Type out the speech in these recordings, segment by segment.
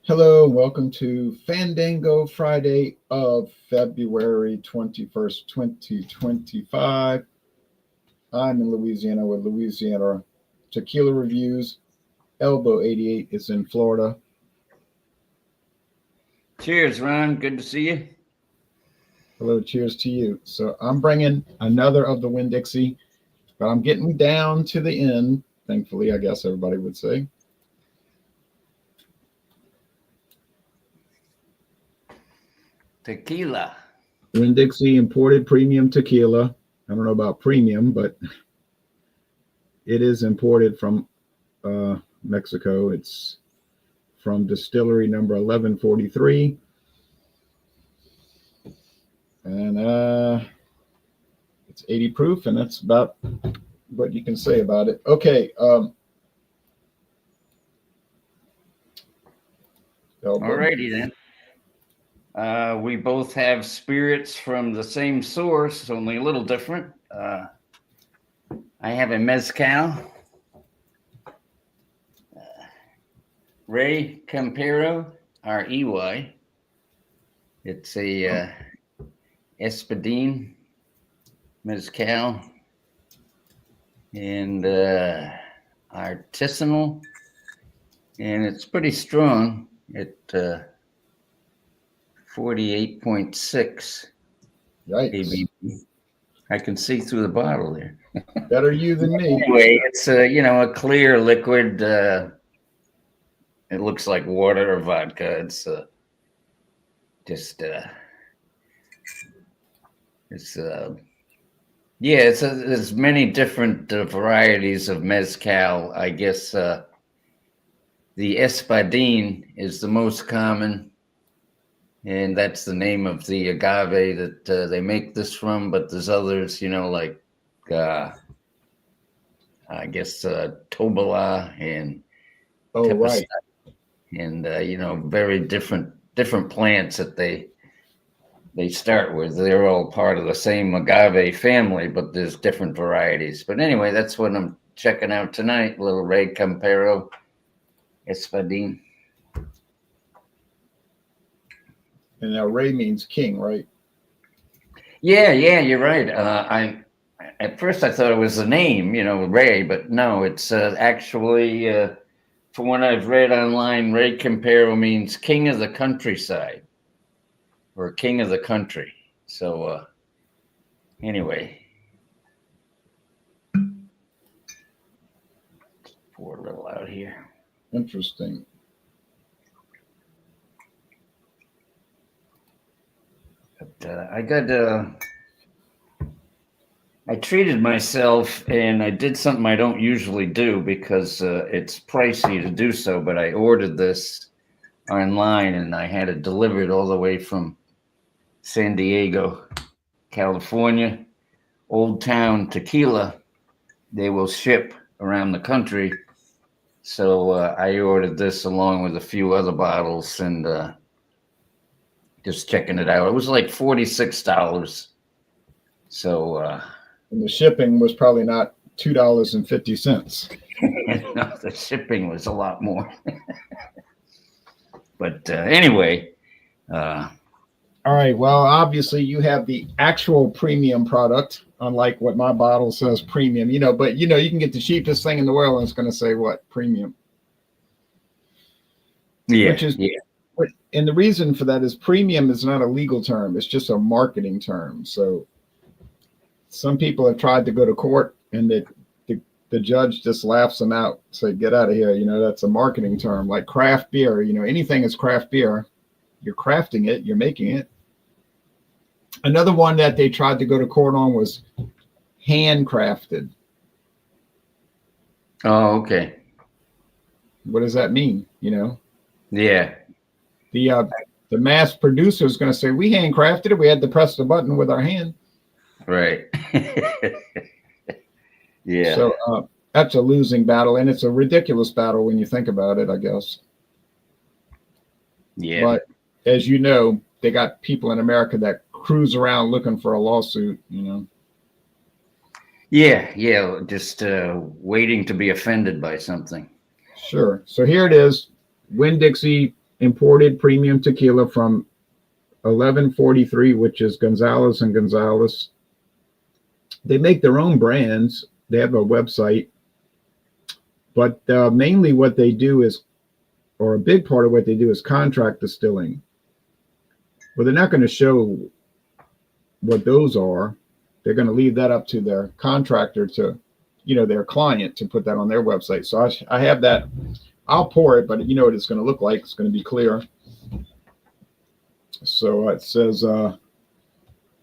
Hello, welcome to Fandango Friday of February 21st, 2025. I'm in Louisiana with Louisiana Tequila Reviews. Elbow 88 is in Florida. Cheers, Ron. Good to see you. Hello, cheers to you. So I'm bringing another of the Winn-Dixie, but I'm getting down to the end, thankfully, I guess everybody would say. Tequila. Winn-Dixie imported premium tequila. I don't know about premium, but it is imported from Mexico. It's from distillery number 1143. And it's 80 proof, and that's about what you can say about it. Okay. Alrighty then. We both have spirits from the same source, only a little different. I have a mezcal. Rey Campero, R-E-Y. It's a Espadín mezcal and artisanal, and it's pretty strong. It 48.6 Yikes. ABV. I can see through the bottle there. Better you than me. Anyway, it's a clear liquid. It looks like water or vodka. It's just it's there's many different varieties of mezcal. I guess the Espadín is the most common, and that's the name of the agave that they make this from. But there's others, like I guess Tobala and Right. and very different plants that they start with. They're all part of the same agave family, but there's different varieties. But anyway, that's what I'm checking out tonight. Little Rey Campero Espadín. And now Ray means king, right? Yeah, you're right. At first I thought it was a name, Ray, but no, it's actually from what I've read online, Rey Campero means king of the countryside or king of the country. So anyway, pour a little out here. Interesting. But I treated myself and I did something I don't usually do because it's pricey to do so, but I ordered this online and I had it delivered all the way from San Diego, California. Old Town Tequila, they will ship around the country. So I ordered this along with a few other bottles and just checking it out. It was like $46. So And the shipping was probably not $2.50. no, the shipping was a lot more. But anyway. All right. Well, obviously you have the actual premium product, unlike what my bottle says premium, but you can get the cheapest thing in the world and it's going to say what? Premium. Yeah. Which is, and the reason for that is premium is not a legal term. It's just a marketing term. So some people have tried to go to court and the judge just laughs them out, say, get out of here. That's a marketing term like craft beer. Anything is craft beer. You're crafting it, you're making it. Another one that they tried to go to court on was handcrafted. Oh, okay. What does that mean? Yeah. The mass producer is going to say, we handcrafted it. We had to press the button with our hand. Right. Yeah. So that's a losing battle, and it's a ridiculous battle when you think about it, I guess. Yeah. But as you know, they got people in America that cruise around looking for a lawsuit, Yeah, just waiting to be offended by something. Sure. So here it is, Winn-Dixie imported premium tequila from 1143, which is Gonzalez and Gonzalez. They make their own brands. They have a website, but mainly what they do is, or a big part of what they do is contract distilling. But they're not going to show what those are. They're going to leave that up to their contractor to, their client to put that on their website. So I have that. I'll pour it, but you know what it's going to look like. It's going to be clear. So it says,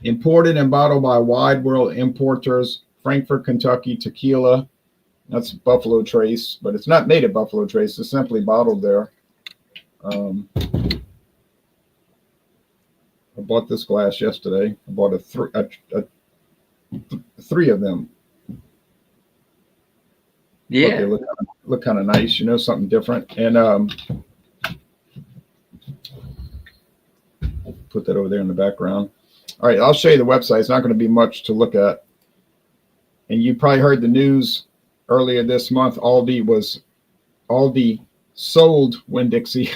imported and bottled by Wide World Importers, Frankfort, Kentucky, tequila. That's Buffalo Trace, but it's not made at Buffalo Trace. It's simply bottled there. I bought this glass yesterday. I bought three of them. Yeah. They look kind of nice, something different. And put that over there in the background. All right, I'll show you the website. It's not going to be much to look at. And you probably heard the news earlier this month. Aldi sold Winn-Dixie.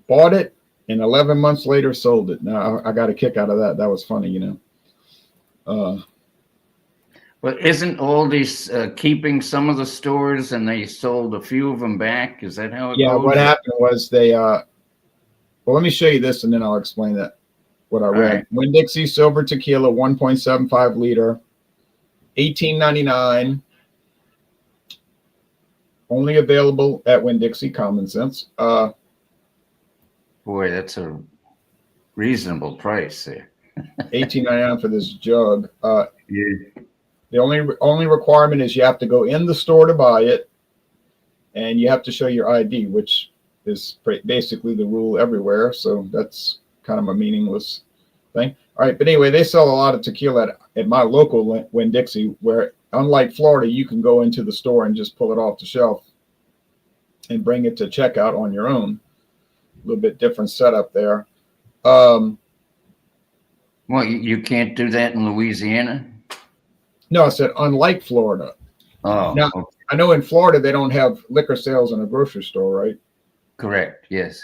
Bought it, and 11 months later sold it. Now I got a kick out of that. That was funny, Well, isn't Aldi keeping some of the stores, and they sold a few of them back? Is that how it goes? Yeah, what happened was they well, let me show you this, and then I'll explain what I read. Right. Winn-Dixie Silver Tequila, 1.75 liter, $18.99. Only available at Winn-Dixie. Common sense. Boy, that's a reasonable price there. $18.99 for this jug. Yeah. The only requirement is you have to go in the store to buy it, and you have to show your ID, which is basically the rule everywhere. So that's kind of a meaningless thing. All right, but anyway, they sell a lot of tequila at my local Winn-Dixie, where unlike Florida, you can go into the store and just pull it off the shelf and bring it to checkout on your own. A little bit different setup there. Well, you can't do that in Louisiana? No, I said unlike Florida. Oh, now, okay. I know in Florida they don't have liquor sales in a grocery store, right? Correct, yes.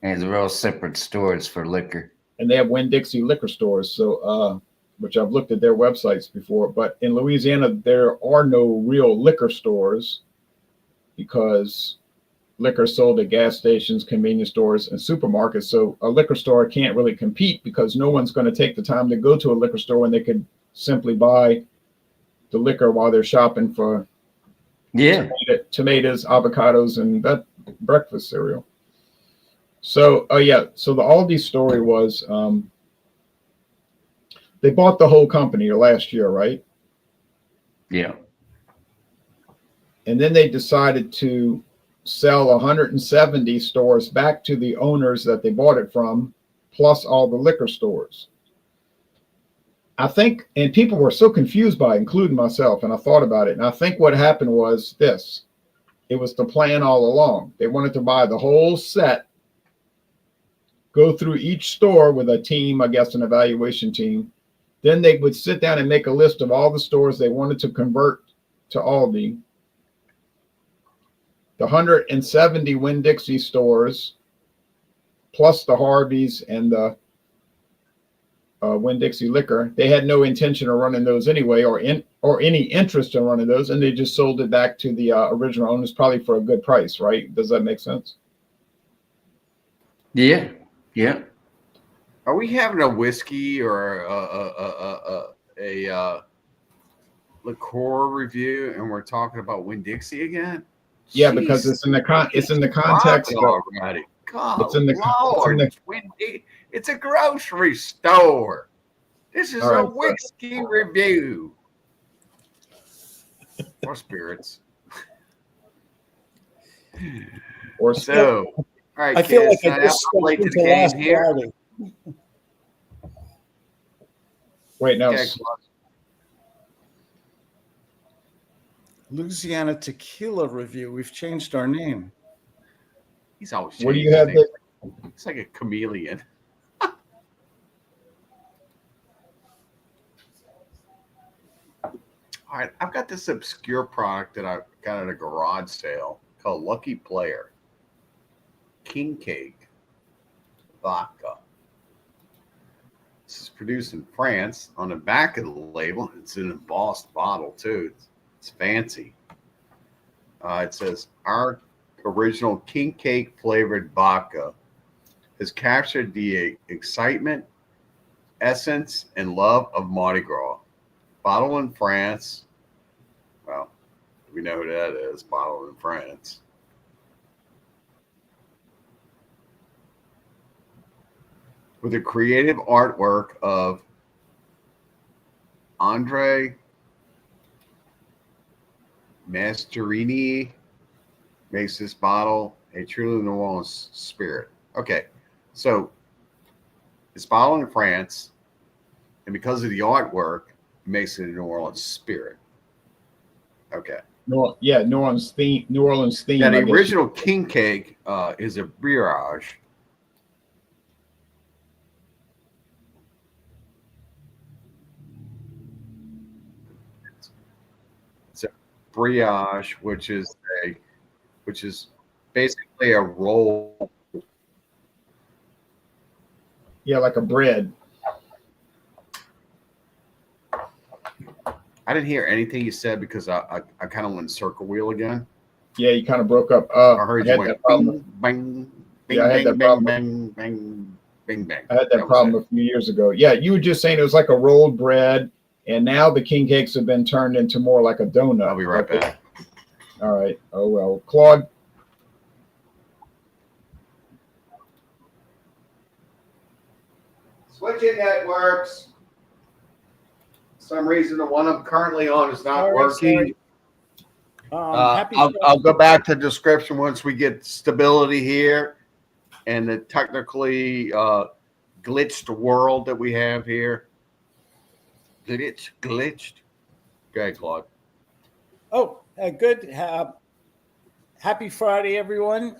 And they're all separate stores for liquor. And they have Winn-Dixie liquor stores, so which I've looked at their websites before. But in Louisiana, there are no real liquor stores because liquor is sold at gas stations, convenience stores, and supermarkets. So a liquor store can't really compete because no one's going to take the time to go to a liquor store when they could simply buy the liquor while they're shopping for tomatoes, avocados, and that breakfast cereal. So, so the Aldi story was they bought the whole company last year, right? Yeah. And then they decided to sell 170 stores back to the owners that they bought it from, plus all the liquor stores. I think, and people were so confused by it, including myself, and I thought about it. And I think what happened was this. It was the plan all along. They wanted to buy the whole set, go through each store with a team, I guess an evaluation team. Then they would sit down and make a list of all the stores they wanted to convert to Aldi. The 170 Winn-Dixie stores, plus the Harveys and the Winn-Dixie liquor, they had no intention of running those anyway, or any interest in running those, and they just sold it back to the original owners, probably for a good price, right? Does that make sense? Yeah, yeah. Are we having a whiskey or a liqueur review, and we're talking about Winn-Dixie again? Yeah, jeez. Because it's in the context of already. God, it's a grocery store. This is a whiskey review. Or spirits. Or so, all right, I feel like I just switched into last Friday. Wait, no. Okay. Louisiana Tequila Review. We've changed our name. He's always changed. What do you have there? It's like a chameleon. All right, I've got this obscure product that I got at a garage sale called Lucky Player. king cake vodka. This is produced in France. On the back of the label, it's an embossed bottle too. It's fancy. It says, our original king cake flavored vodka has captured the excitement, essence, and love of Mardi Gras. Bottled in France. Well, we know who that is. Bottled in France. With a creative artwork of Andre Masterini, makes this bottle a truly New Orleans spirit. Okay, so it's bottled in France, and because of the artwork, it makes it a New Orleans spirit. Okay. New Orleans theme. New Orleans theme. Now, the I guess. original king cake is a brioche. It's a brioche, which is basically a roll. Yeah, like a bread. I didn't hear anything you said because I kind of went circle wheel again. Yeah, you kind of broke up. I heard I you had that went problem. bing, bing, Yeah, I had bing, that bing, problem. bing, bing, bing, bing. I had that was problem it. a few years ago. Yeah, you were just saying it was like a rolled bread, and now the king cakes have been turned into more like a donut. I'll be right back. All right. Oh well, Claude. Switching networks. For some reason, the one I'm currently on is not Sorry, working. Happy I'll go back to the description once we get stability here and the technically glitched world that we have here. Glitched. Go ahead, Claude. Oh, good. Happy Friday, everyone.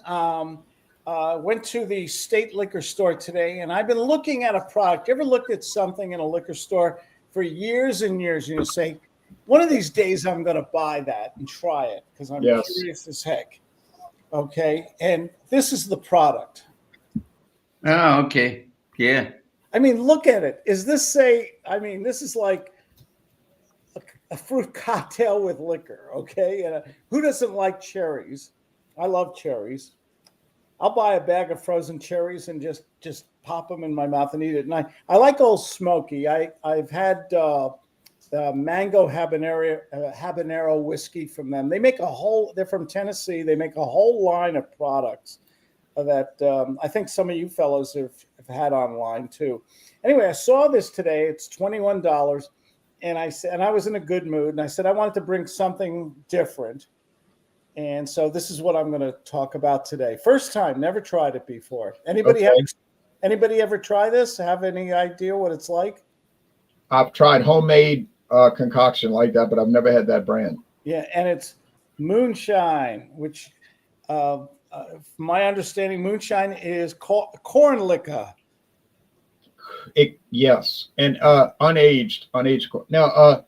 Went to the state liquor store today, and I've been looking at a product. You ever looked at something in a liquor store for years and years, and you say, one of these days I'm going to buy that and try it because I'm curious as heck. Okay, and this is the product. Oh, okay. Yeah. I mean, look at it. Is this this is like a fruit cocktail with liquor, okay? And who doesn't like cherries? I love cherries. I'll buy a bag of frozen cherries and just pop them in my mouth and eat it. And I like Old Smoky. I've had mango habanero whiskey from them. They make they're from Tennessee. They make a whole line of products that I think some of you fellows have had online too. Anyway, I saw this today. It's $21. And I said, and I was in a good mood. And I said, I wanted to bring something different. And so this is what I'm going to talk about today. First time, never tried it before. Anybody ever try this? Have any idea what it's like? I've tried homemade concoction like that, but I've never had that brand. Yeah, and it's moonshine, which, my understanding, moonshine is corn liquor. Yes, and unaged. Now,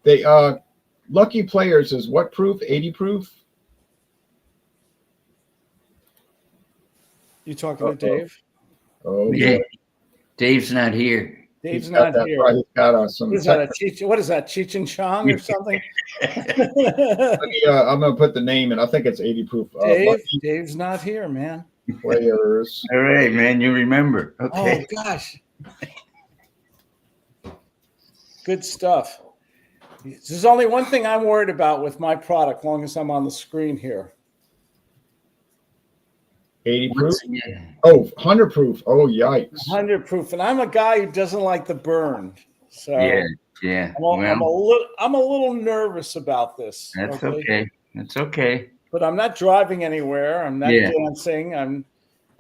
the Lucky Players is what proof? 80 proof. You talking to Dave? Oh, Yeah. boy. Dave's not here. Dave's not here. He's got some. What is that? What is that? Cheech and Chong or something? I'm gonna put the name in. I think it's 80 proof. Dave's not here, man. Players. All right, man. You remember? Okay. Oh gosh. Good stuff. There's only one thing I'm worried about with my product, long as I'm on the screen here. 80 proof? Oh, 100 proof. Oh, yikes. 100 proof. And I'm a guy who doesn't like the burn. So yeah. I'm a little nervous about this. That's okay. That's okay. But I'm not driving anywhere. I'm not dancing. I'm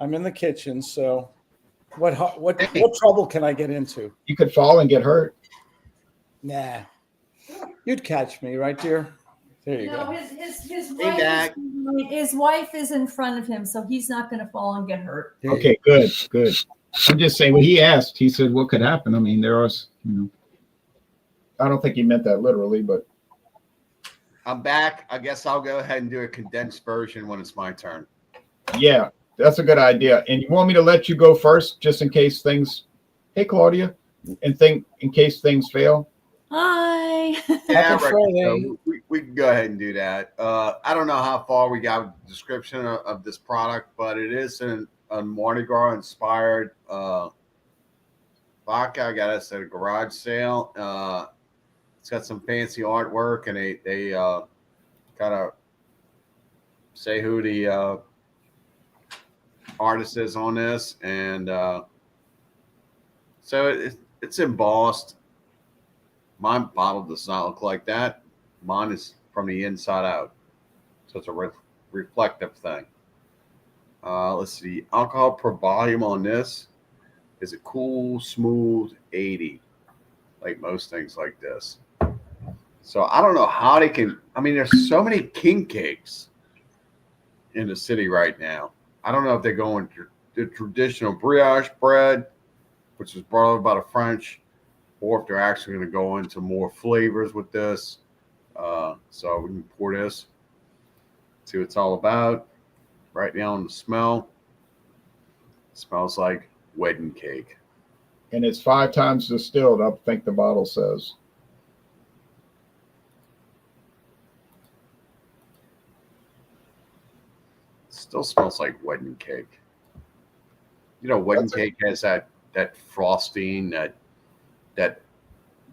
in the kitchen. So what trouble can I get into? You could fall and get hurt. Nah. You'd catch me, right, dear? There you go. His wife is in front of him, so he's not going to fall and get hurt. Okay, good. I'm just saying, when he asked, he said, what could happen? I mean, there are, I don't think he meant that literally, but. I'm back. I guess I'll go ahead and do a condensed version when it's my turn. Yeah. That's a good idea. And you want me to let you go first, just in case things. Hey, Claudia, in case things fail. Hi. Yeah, Happy right. Friday. So we can go ahead and do that. I don't know how far we got with the description of this product, but it is a Mardi Gras inspired vodka. I got us at a garage sale. It's got some fancy artwork, and they kind of say who the artist is on this, and so it's embossed. My bottle does not look like that. Mine is from the inside out, so it's a reflective thing. Let's see. Alcohol per volume on this is a cool, smooth 80, like most things like this. So I don't know how they can. I mean, there's so many king cakes in the city right now. I don't know if they're going to the traditional brioche bread, which was brought over by the French, or if they're actually going to go into more flavors with this. So we can pour this, see what it's all about. Right now on the smell, it smells like wedding cake. And it's 5 times distilled, I think the bottle says. Still smells like wedding cake. You know, wedding cake has that frosting, that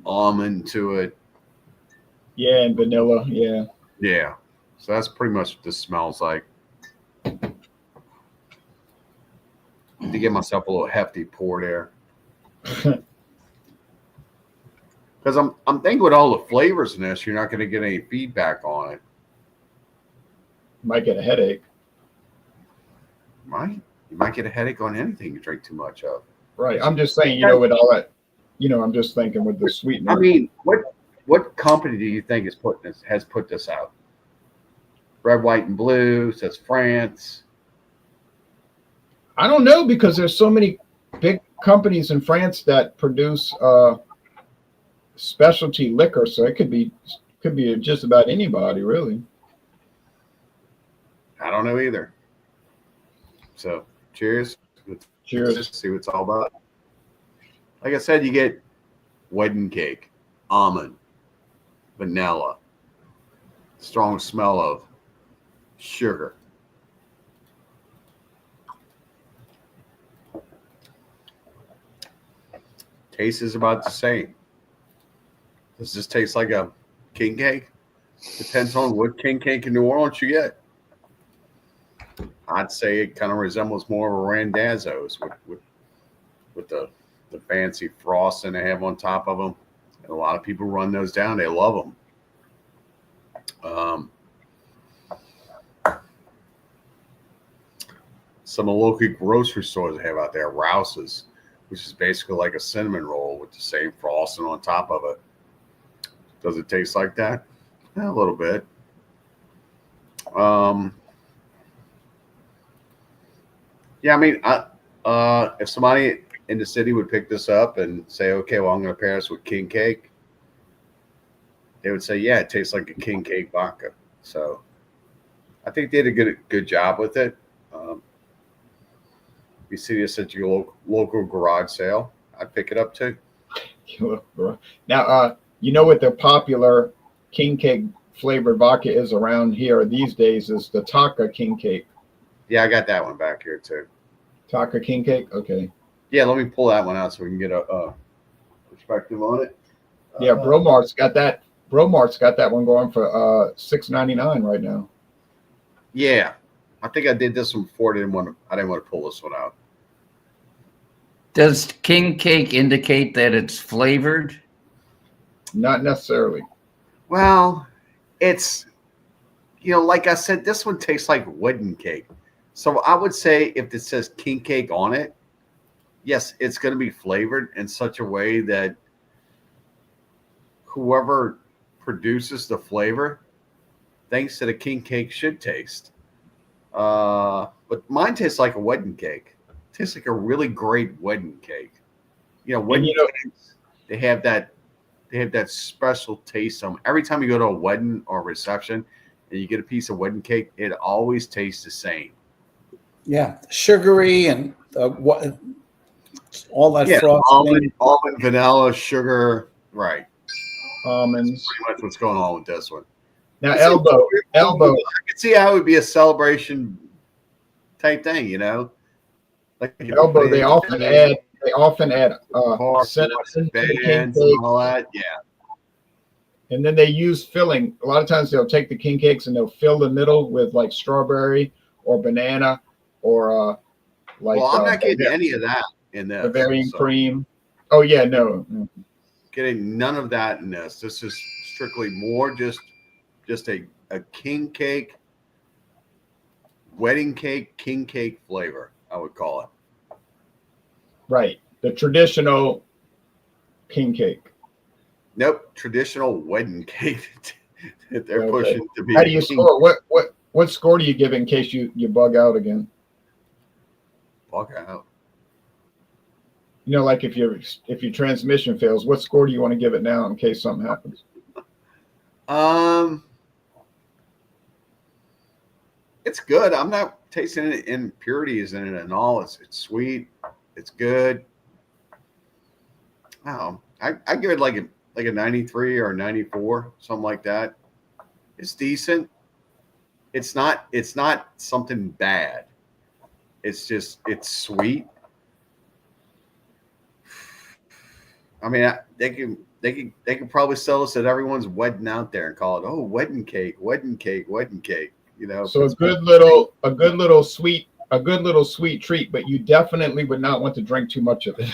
almond to it. Yeah, and vanilla. Yeah. Yeah. So that's pretty much what this smells like. To give myself a little hefty pour there. Because I'm thinking with all the flavors in this, you're not going to get any feedback on it. Might get a headache. You might get a headache on anything you drink too much of. Right. I'm just saying, with all that, I'm just thinking with the sweetener. I mean, what company do you think has put this out? Red, white, and blue says France. I don't know, because there's so many big companies in France that produce specialty liquor, so it could be just about anybody, really. I don't know either. So, cheers. Cheers. Let's see what it's all about. Like I said, you get wedding cake, almond, vanilla, strong smell of sugar. Taste is about the same. Does this taste like a king cake? Depends on what king cake in New Orleans you get. I'd say it kind of resembles more of a Randazzo's with the fancy frosting they have on top of them. And a lot of people run those down. They love them. Some of the local grocery stores they have out there, Rouse's, which is basically like a cinnamon roll with the same frosting on top of it. Does it taste like that? Yeah, a little bit. Yeah, I mean, if somebody in the city would pick this up and say, okay, well, I'm going to pair this with king cake, they would say, yeah, it tastes like a king cake vodka. So I think they did a good job with it. You see this at your local garage sale, I'd pick it up too. Now, what the popular king cake flavored vodka is around here these days is the Taka king cake. Yeah, I got that one back here too. Taka king cake? Okay. Yeah, let me pull that one out so we can get a perspective on it. Yeah, Bromart's got that. Bromart's got that one going for $6.99 right now. Yeah, I think I did this one before. I didn't want to pull this one out. Does king cake indicate that it's flavored? Not necessarily. Well, it's, like I said, this one tastes like wedding cake. So I would say if it says king cake on it, yes, it's going to be flavored in such a way that whoever produces the flavor thinks that a king cake should taste. But mine tastes like a wedding cake. It tastes like a really great wedding cake. Wedding cakes, they have that special taste on them. Every time you go to a wedding or a reception and you get a piece of wedding cake, it always tastes the same. Yeah, sugary and what all that Yeah, frosting. almond, vanilla, sugar. Right. Almonds. Pretty much what's going on with this one. Now, It's elbow. I can see how it would be a celebration type thing, you know? Like Elbow. They often add cinnamon to the king bands and cake, all that. Yeah. and then they use filling. A lot of times they'll take the king cakes and they'll fill the middle with like strawberry or banana or Well, I'm not getting any of that in this. Bavarian so. cream. Oh yeah, no. Getting none of that in this. This is strictly more just a king cake, wedding cake, king cake flavor, I would call it. Right. The traditional king cake. Nope, traditional wedding cake that they're Okay. pushing to be. How do you score? What score do you give in case you bug out again? Bug out. You know, like if your transmission fails, what score do you want to give it now in case something happens? It's good. I'm not tasting any impurities in it and all. It's sweet. It's good. I give it like a 93 or a 94, something like that. It's decent. It's not something bad. It's just it's sweet. I mean, they can probably sell this at everyone's wedding out there and call it wedding cake, wedding cake, wedding cake. You know, so a good little sweet treat, but you definitely would not want to drink too much of it.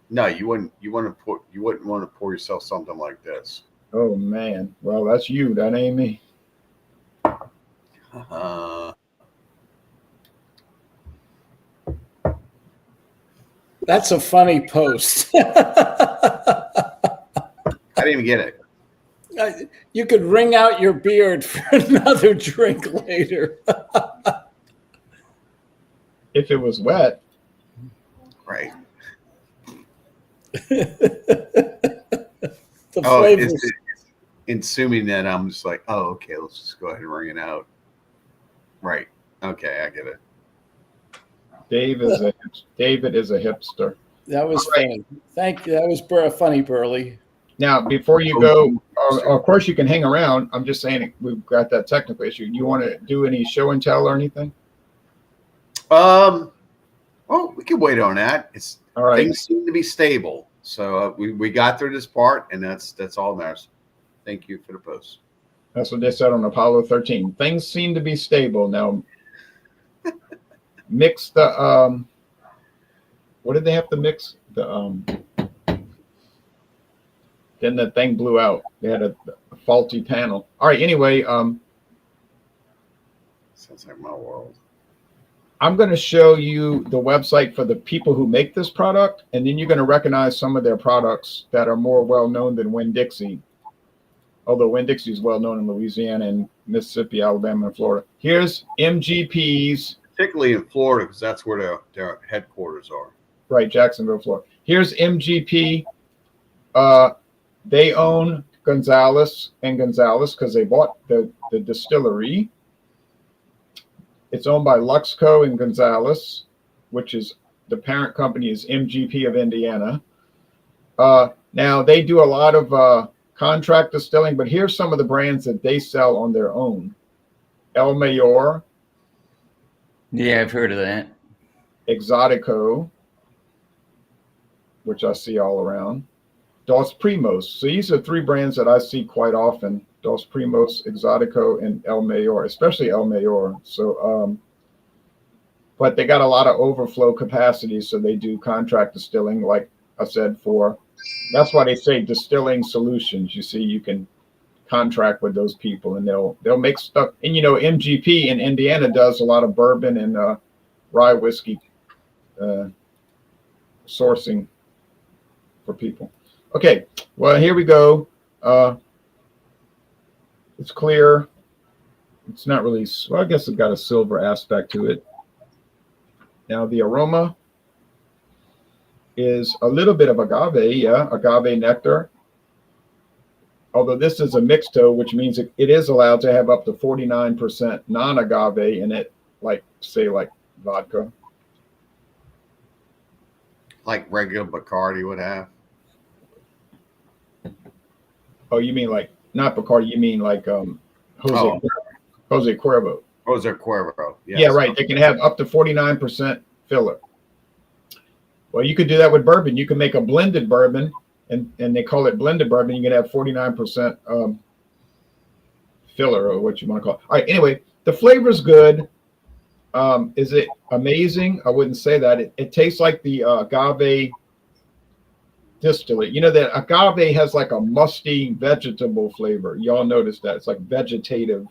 No, you wouldn't want to pour yourself something like this. Oh man, well that's you. That ain't me. That's a funny post. I didn't even get it. You could wring out your beard for another drink later. If it was wet. Right. The flavors. It's assuming that I'm just like, okay, let's just go ahead and wring it out. Right. Okay, I get it. David is a hipster. That was funny. Thank you. That was funny, Burley. Now, before you go, of course you can hang around. I'm just saying we've got that technical issue. You want to do any show and tell or anything? Well, we can wait on that. It's all right. Things seem to be stable, so we got through this part, and that's all that matters. Thank you for the post. That's what they said on Apollo 13. Things seem to be stable now. Mix the what did they have to mix? The then the thing blew out. They had a faulty panel. All right, anyway, sounds like my world. I'm going to show you the website for the people who make this product, and then you're going to recognize some of their products that are more well-known than Winn-Dixie. Although Winn-Dixie is well-known in Louisiana and Mississippi, Alabama, and Florida. Here's MGP's. Particularly in Florida, because that's where their headquarters are. Right, Jacksonville, Florida. Here's MGP. They own Gonzalez and Gonzalez because they bought the distillery. It's owned by Luxco and Gonzalez, which is the parent company is MGP of Indiana. Now they do a lot of contract distilling, but here's some of the brands that they sell on their own. El Mayor. Yeah, I've heard of that. Exotico, which I see all around. Dos Primos. So these are three brands that I see quite often. Dos Primos, Exotico, and El Mayor, especially El Mayor. So, but they got a lot of overflow capacity, so they do contract distilling, like I said, that's why they say distilling solutions. You see, you can contract with those people, and they'll make stuff. And you know, MGP in Indiana does a lot of bourbon and rye whiskey sourcing for people. Okay, well, here we go. It's clear. It's not really, well, I guess it's got a silver aspect to it. Now the aroma is a little bit of agave, agave nectar. Although this is a mixto, which means it is allowed to have up to 49% non-agave in it, like say like vodka. Like regular Bacardi would have. Oh, you mean like not Bacardi? You mean like Jose Oh. Jose Cuervo? Jose Cuervo. Yes. Yeah, right. They can have up to 49% filler. Well, you could do that with bourbon. You can make a blended bourbon, and they call it blended bourbon. You can have 49% filler, or what you want to call it. All right. Anyway, the flavor's good. Is it amazing? I wouldn't say that. It tastes like the agave distillate. You know that agave has like a musty vegetable flavor. Y'all notice that? It's like vegetative,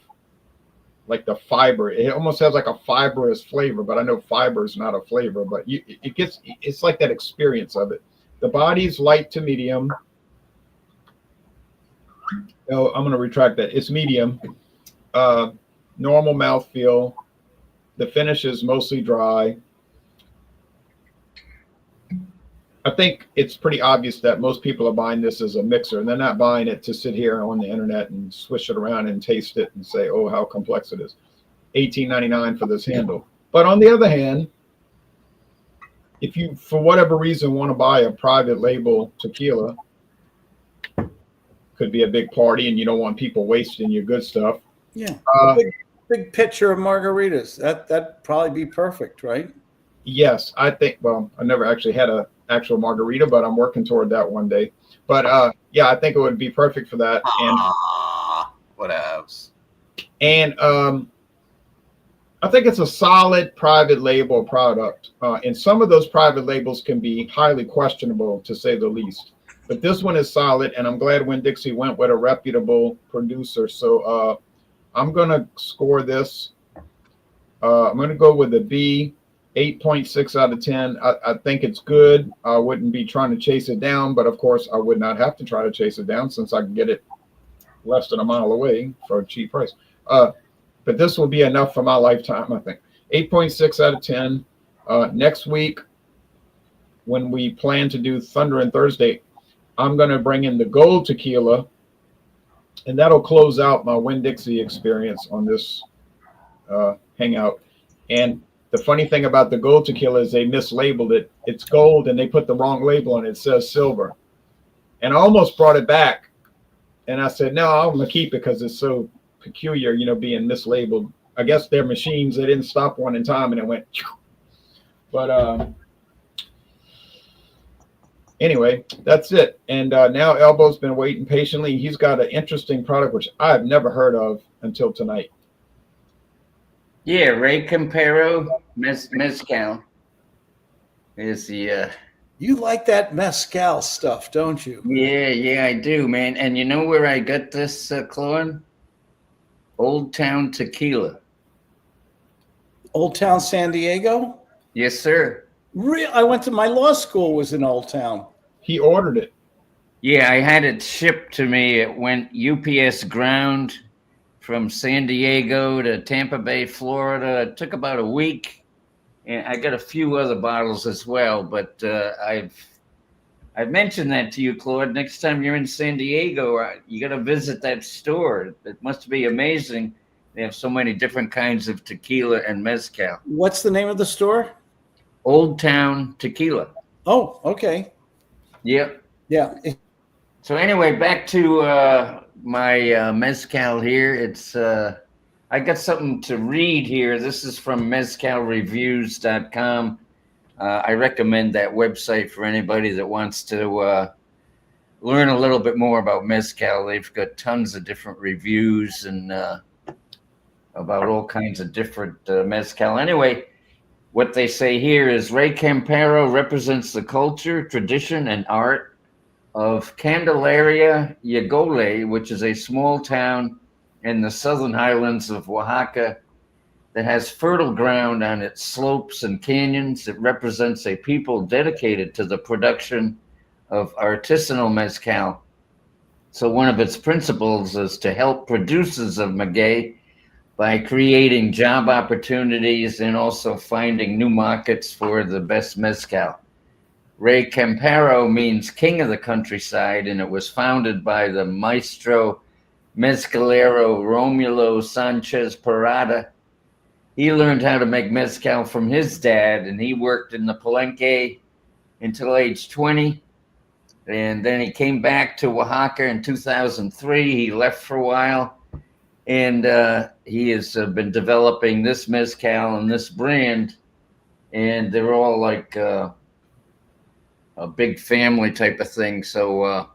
like the fiber. It almost has like a fibrous flavor, but I know fiber is not a flavor, but it's like that experience of it. The body's light to medium. Oh, I'm going to retract that. It's medium. Normal mouthfeel. The finish is mostly dry. I think it's pretty obvious that most people are buying this as a mixer, and they're not buying it to sit here on the internet and swish it around and taste it and say, oh, how complex it is. $18.99 for this handle. But on the other hand, if you, for whatever reason, want to buy a private label tequila, could be a big party and you don't want people wasting your good stuff. Yeah. Big pitcher of margaritas. That'd probably be perfect, right? Yes, I think, well, I never actually had an actual margarita, but I'm working toward that one day. But yeah, I think it would be perfect for that. And what else? And I think it's a solid private label product. And some of those private labels can be highly questionable, to say the least. But this one is solid, and I'm glad Winn-Dixie went with a reputable producer. So I'm going to score this. I'm going to go with a B, 8.6 out of 10. I think it's good. I wouldn't be trying to chase it down, but of course I would not have to try to chase it down since I can get it less than a mile away for a cheap price. But this will be enough for my lifetime, I think. 8.6 out of 10. Next week, when we plan to do Thunder and Thursday, I'm going to bring in the gold tequila, and that'll close out my Winn-Dixie experience on this hangout. And the funny thing about the gold tequila is they mislabeled it. It's gold, and they put the wrong label on it. It says silver. And I almost brought it back, and I said, no, I'm going to keep it because it's so peculiar, you know, being mislabeled. I guess their machines, they didn't stop one in time, and it went. But anyway, that's it. And now Elbow's been waiting patiently. He's got an interesting product, which I've never heard of until tonight. Yeah, Ray Campero Mezcal is the. You like that mezcal stuff, don't you? Yeah, I do, man. And you know where I got this, Claude? Old Town Tequila. Old Town San Diego? Yes, sir. I went to my law school was in Old Town. He ordered it. Yeah, I had it shipped to me. It went UPS ground from San Diego to Tampa Bay, Florida. It took about a week, and I got a few other bottles as well. But I've mentioned that to you, Claude. Next time you're in San Diego, you got to visit that store. It must be amazing. They have so many different kinds of tequila and mezcal. What's the name of the store? Old Town Tequila. Oh, okay. Yep. Yeah. So anyway, back to my mezcal here. It's I got something to read here. This is from mezcalreviews.com. I recommend that website for anybody that wants to learn a little bit more about mezcal. They've got tons of different reviews and about all kinds of different mezcal. Anyway, what they say here is Ray Campero represents the culture, tradition, and art of Candelaria, Yagole, which is a small town in the southern highlands of Oaxaca that has fertile ground on its slopes and canyons. It represents a people dedicated to the production of artisanal mezcal. So one of its principles is to help producers of maguey by creating job opportunities and also finding new markets for the best mezcal. Ray Campero means king of the countryside, and it was founded by the maestro mezcalero Romulo Sanchez Parada he learned how to make mezcal from his dad, and he worked in the Palenque until age 20. And then he came back to Oaxaca in 2003. He left for a while, and he has been developing this mezcal and this brand, and they're all like a big family type of thing. So,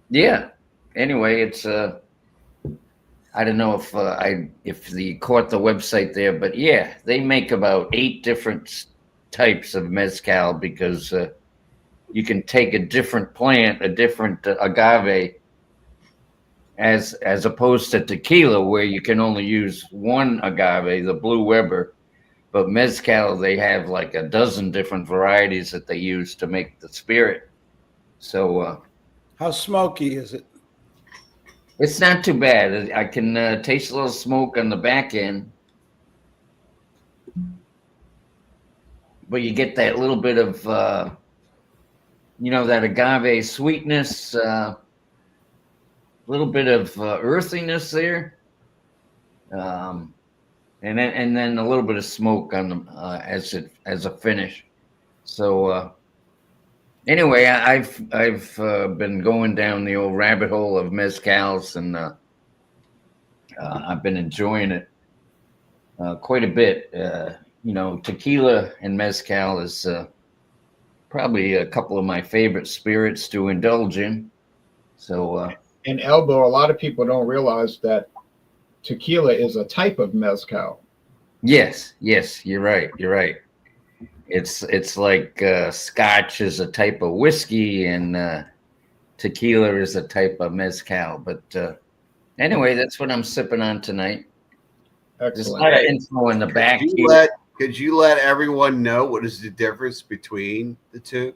yeah. Anyway, it's I don't know if they caught the website there, but yeah, they make about 8 different types of mezcal because you can take a different plant, a different agave, as opposed to tequila, where you can only use one agave, the Blue Weber. But mezcal, they have like a dozen different varieties that they use to make the spirit. So, How smoky is it? it's not too bad. I can taste a little smoke on the back end, but you get that little bit of, that agave sweetness, a little bit of earthiness there, and then a little bit of smoke on them as a finish. So. Anyway, I've been going down the old rabbit hole of mezcals, and I've been enjoying it quite a bit. Tequila and mezcal is probably a couple of my favorite spirits to indulge in. So, And Elbow, a lot of people don't realize that tequila is a type of mezcal. yes, you're right. It's like Scotch is a type of whiskey, and tequila is a type of mezcal. But anyway, that's what I'm sipping on tonight. There's a lot of info in the back here. Could you let everyone know what is the difference between the two?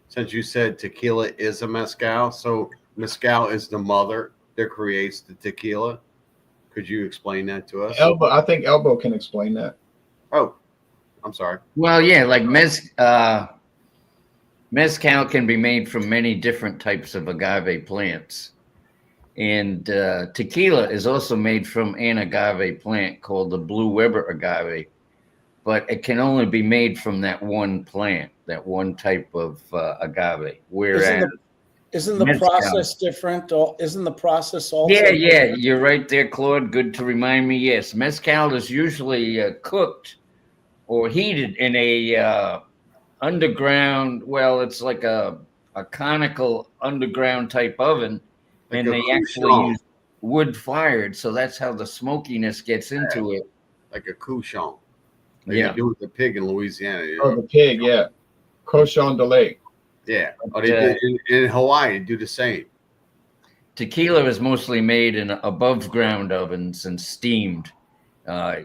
Since you said tequila is a mezcal, so mezcal is the mother that creates the tequila. Could you explain that to us? Elbow, I think Elbow can explain that. Oh, I'm sorry. Well, yeah, like mezcal can be made from many different types of agave plants. And tequila is also made from an agave plant called the Blue Weber agave. But it can only be made from that one plant, that one type of agave. Whereas Isn't the mezcal, process different? Isn't the process also? Yeah, you're right there, Claude. Good to remind me. Yes, mezcal is usually cooked or heated in a underground, well, it's like a conical underground type oven, Like and a they couchon. actually use wood fired, so that's how the smokiness gets into it. Like a couchon. Like Yeah. you do with the pig in Louisiana. Oh, the pig, yeah. Cochon de lait. Yeah. Oh, they in Hawaii do the same. Tequila is mostly made in above ground ovens and steamed,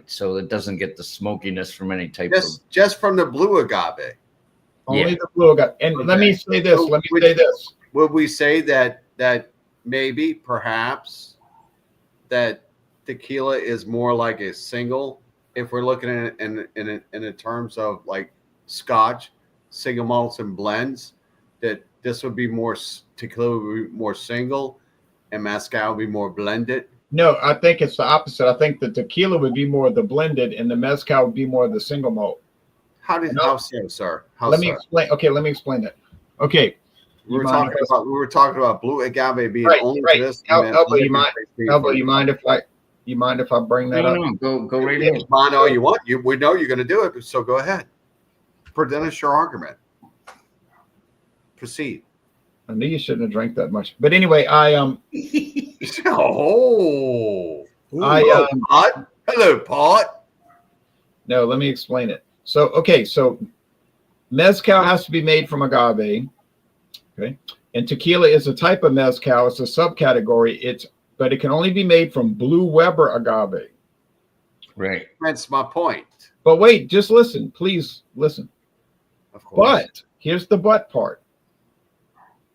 so it doesn't get the smokiness from any type of. Just from the blue agave. Only Yeah. the blue agave. And let me say this. So Let me say this. Would we say that maybe perhaps that tequila is more like a single, if we're looking at it in terms of like Scotch, single malts and blends, that this would be more, tequila would be more single and mezcal would be more blended? No, I think it's the opposite. I think the tequila would be more of the blended and the mezcal would be more of the single malt. How so, sir? Let me explain. Okay, let me explain that. Okay. We were talking about blue agave being only this. Elbow, you mind if I bring that up? No, go right ahead. Mind all you want. We know you're going to do it, so go ahead. Present your argument. Proceed. I knew you shouldn't have drank that much. But anyway, Pot. Hello, Pot. No, let me explain it. So mezcal has to be made from agave. Okay. And tequila is a type of mezcal. It's a subcategory. But it can only be made from Blue Weber agave. Right. That's my point. But wait, just listen. Please listen. Of course. But here's the but part.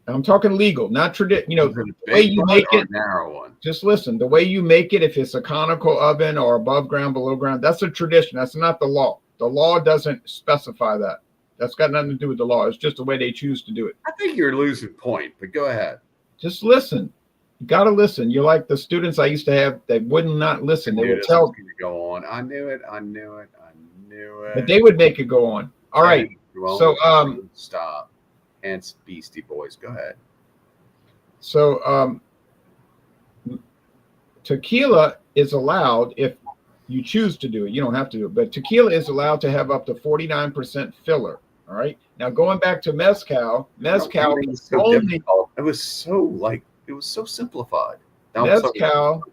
I'm talking legal, not traditional. The way you make it, narrow one. Just listen. The way you make it, if it's a conical oven or above ground, below ground, that's a tradition. That's not the law. The law doesn't specify that. That's got nothing to do with the law. It's just the way they choose to do it. I think you're losing point, but go ahead. Just listen. You got to listen. You're like the students I used to have that would not listen. They Knew would this tell, was gonna go on. I knew it. I knew it. I knew it. but they would make it go on. All right. And you won't So, stop. Hence, Beastie Boys. Go ahead. So, tequila is allowed if you choose to do it. You don't have to do it, but tequila is allowed to have up to 49% filler. All right. Now going back to mezcal It was so only difficult. It was so simplified. Now, mezcal.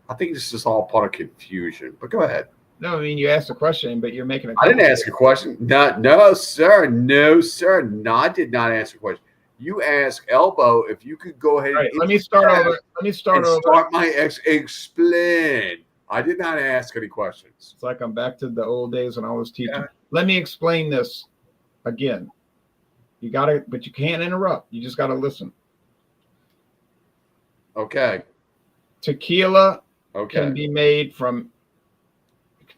I think this is all part of confusion. But go ahead. No, I mean you asked a question, but you're making a. I didn't ask a question. No, sir. No, sir. No, I did not ask a question. You asked Elbow if you could go ahead. All right, let me start over. Let me start over. Start my explain. I did not ask any questions. It's like I'm back to the old days when I was teaching. Yeah. Let me explain this again. You got to, but you can't interrupt. You just got to listen. Okay. Tequila Okay. can be made from.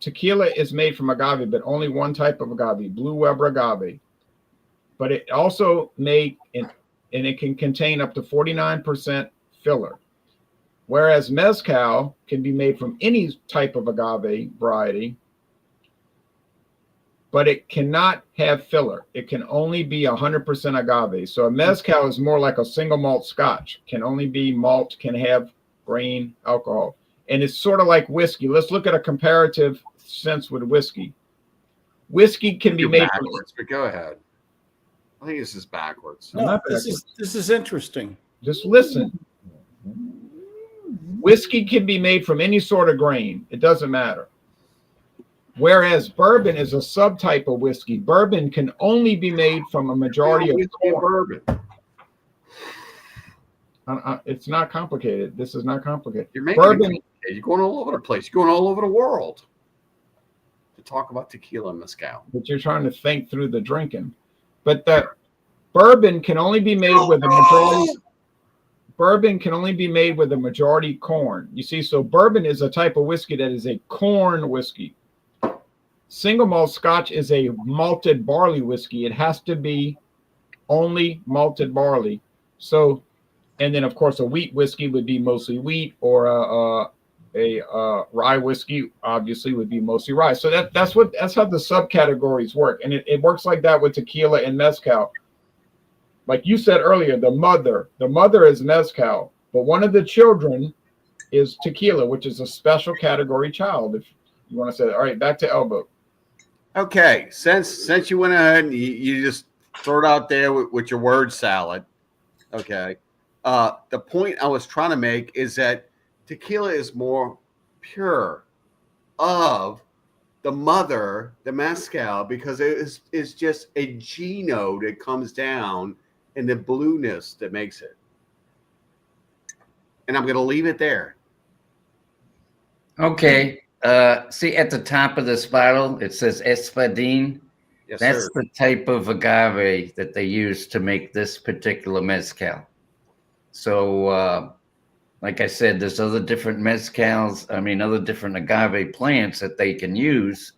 Tequila is made from agave, but only one type of agave, Blue Weber agave. But it also and it can contain up to 49% filler. Whereas mezcal can be made from any type of agave variety, but it cannot have filler. It can only be 100% agave. So a mezcal is more like a single malt scotch, can only be malt, can have grain, alcohol. And it's sort of like whiskey. Let's look at a comparative sense with whiskey. Whiskey can be made backwards, but go ahead. I think this is backwards. No, this is interesting. Just listen. Whiskey can be made from any sort of grain. It doesn't matter. Whereas bourbon is a subtype of whiskey. Bourbon can only be made from a majority of corn. Bourbon. It's not complicated. This is not complicated. You're making Bourbon. You're going all over the place. You're going all over the world to talk about tequila and mezcal. But you're trying to think through the drinking. But that bourbon can only be made with a majority. Bourbon can only be made with a majority corn. You see, so bourbon is a type of whiskey that is a corn whiskey. Single malt scotch is a malted barley whiskey. It has to be only malted barley. So, and then of course a wheat whiskey would be mostly wheat, or a rye whiskey obviously would be mostly rye. So that's how the subcategories work, and it works like that with tequila and mezcal. Like you said earlier, the mother is mezcal, but one of the children is tequila, which is a special category child. If you want to say that. All right, back to Elbow. Okay, since you went ahead and you just throw it out there with your word salad. Okay, the point I was trying to make is that tequila is more pure of the mother, the mezcal, because it is just a G note that comes down and the blueness that makes it. And I'm going to leave it there. Okay. See at the top of this bottle, it says Espadin. Yes, That's sir. the type of agave that they use to make this particular mezcal. So, like I said, there's other different mezcals. I mean, other different agave plants that they can use.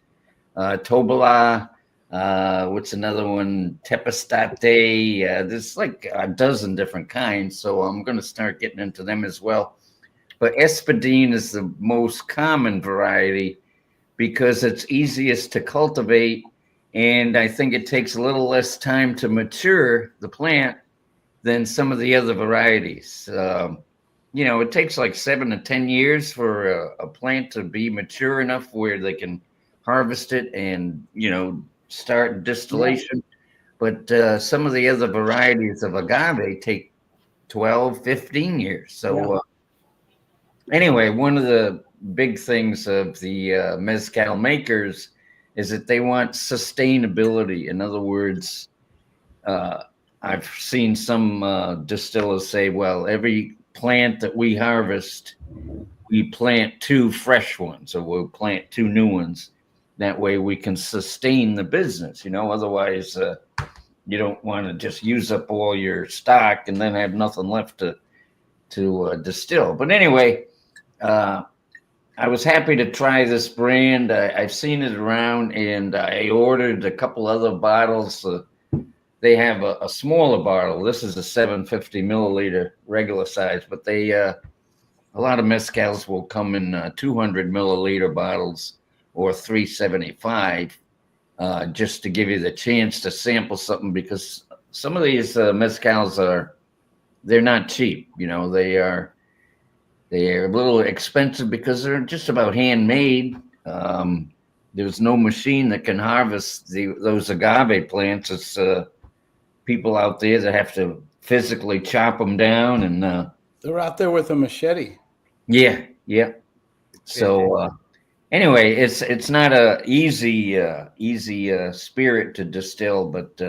Tobala, what's another one? Tepestate. There's like a dozen different kinds. So I'm going to start getting into them as well. But Espadin is the most common variety because it's easiest to cultivate. And I think it takes a little less time to mature the plant than some of the other varieties. You know, it takes like 7 to 10 years for a plant to be mature enough where they can harvest it and, you know, start distillation. But some of the other varieties of agave take 12, 15 years. So anyway, one of the big things of the mezcal makers is that they want sustainability. In other words, I've seen some distillers say, well, every plant that we harvest, we plant 2 fresh ones, or we'll plant 2 new ones. That way we can sustain the business, you know, otherwise you don't want to just use up all your stock and then have nothing left to distill. But anyway, I was happy to try this brand. I've seen it around, and I ordered a couple other bottles they have a smaller bottle. This is a 750 milliliter regular size, but they a lot of mezcals will come in 200 milliliter bottles or 375, just to give you the chance to sample something, because some of these mezcals they're not cheap. You know, they're a little expensive because they're just about handmade. There's no machine that can harvest those agave plants. It's people out there that have to physically chop them down, and They're out there with a machete. yeah. So anyway, it's not a easy spirit to distill, but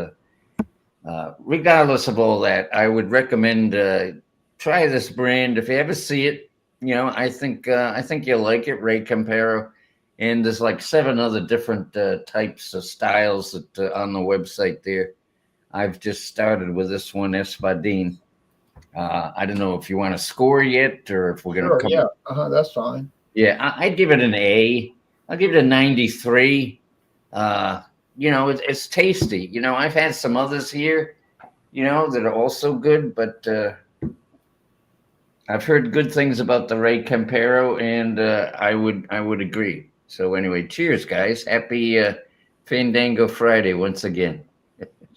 regardless of all that, I would recommend try this brand if you ever see it. You know, I think you'll like it, Ray Campero. And there's like 7 other different types of styles that on the website there. I've just started with this one, Espadin. I don't know if you want to score yet, or if we're going to come. Yeah, that's fine. Yeah, I'd give it an A. I'll give it a 93. You know, it's tasty. You know, I've had some others here, you know, that are also good, but I've heard good things about the Ray Campero, and I would agree. So anyway, cheers, guys. Happy Fandango Friday once again.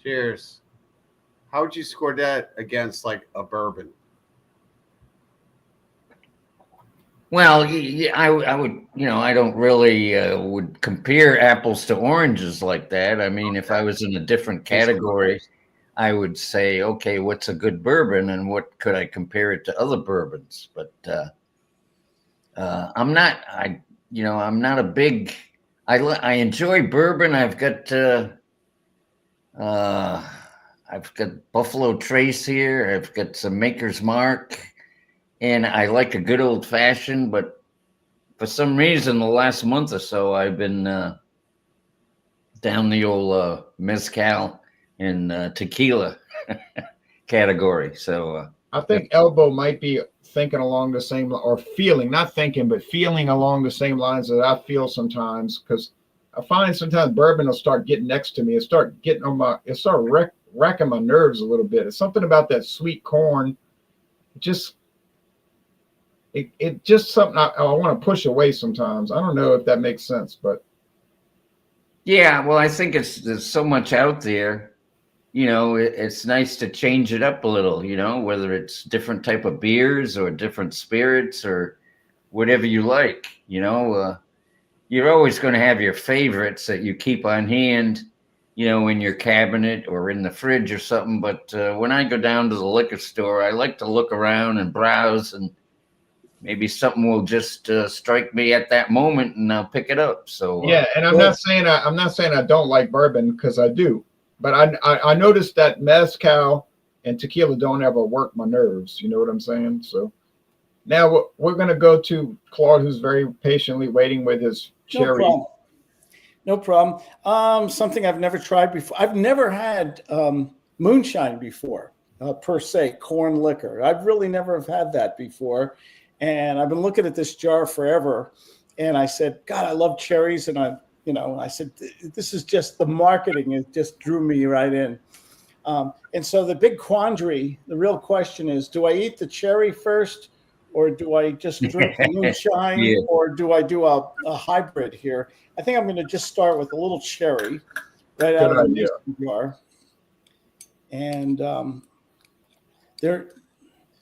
Cheers. How would you score that against like a bourbon? Well, yeah, I would, you know, I don't really would compare apples to oranges like that. I mean, if I was in a different category, I would say, okay, what's a good bourbon, and what could I compare it to other bourbons? But I'm not a big. I enjoy bourbon. I've got Buffalo Trace here. I've got some Maker's Mark. And I like a good old fashioned, but for some reason, the last month or so, I've been down the old mezcal and tequila category. So I think Elbow might be thinking along the same, or feeling, not thinking, but feeling along the same lines that I feel sometimes, because I find sometimes bourbon will start getting next to me. It start wrecking my nerves a little bit. It's something about that sweet corn. It just something I want to push away sometimes. I don't know if that makes sense, but yeah, well, I think there's so much out there. You know, it's nice to change it up a little. You know, whether it's different type of beers or different spirits or whatever you like. You know, you're always going to have your favorites that you keep on hand. You know, in your cabinet or in the fridge or something. But when I go down to the liquor store, I like to look around and browse, and maybe something will just strike me at that moment, and I'll pick it up. So yeah, and I'm not saying I don't like bourbon, because I do, but I noticed that mezcal and tequila don't ever work my nerves. You know what I'm saying? So now we're going to go to Claude, who's very patiently waiting with his cherry. No problem. Something I've never tried before. I've never had moonshine before, per se, corn liquor. I've really never have had that before. And I've been looking at this jar forever, and I said, God, I love cherries. And I said, this is just the marketing. It just drew me right in. And so the big quandary, the real question is, do I eat the cherry first, or do I just drink the moonshine, Yeah. or do I do a hybrid here? I think I'm going to just start with a little cherry right out of the mason jar. And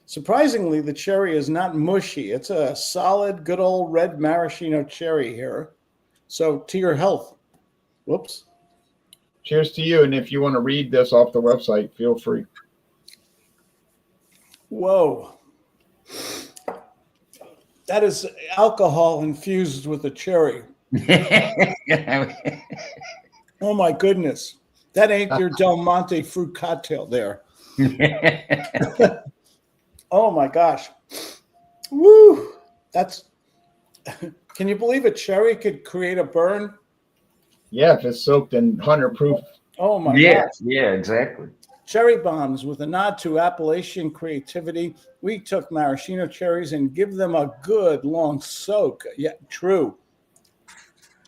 surprisingly, the cherry is not mushy. It's a solid, good old red maraschino cherry here. So to your health. Whoops. Cheers to you. And if you want to read this off the website, feel free. Whoa. That is alcohol infused with a cherry. Oh, my goodness. That ain't your Del Monte fruit cocktail there. Oh my gosh. Woo. Can you believe a cherry could create a burn? Yeah, if it's soaked in 100 proof. Oh my Yeah, gosh. yeah, exactly. Cherry bombs, with a nod to Appalachian creativity. We took maraschino cherries and give them a good long soak. Yeah, true.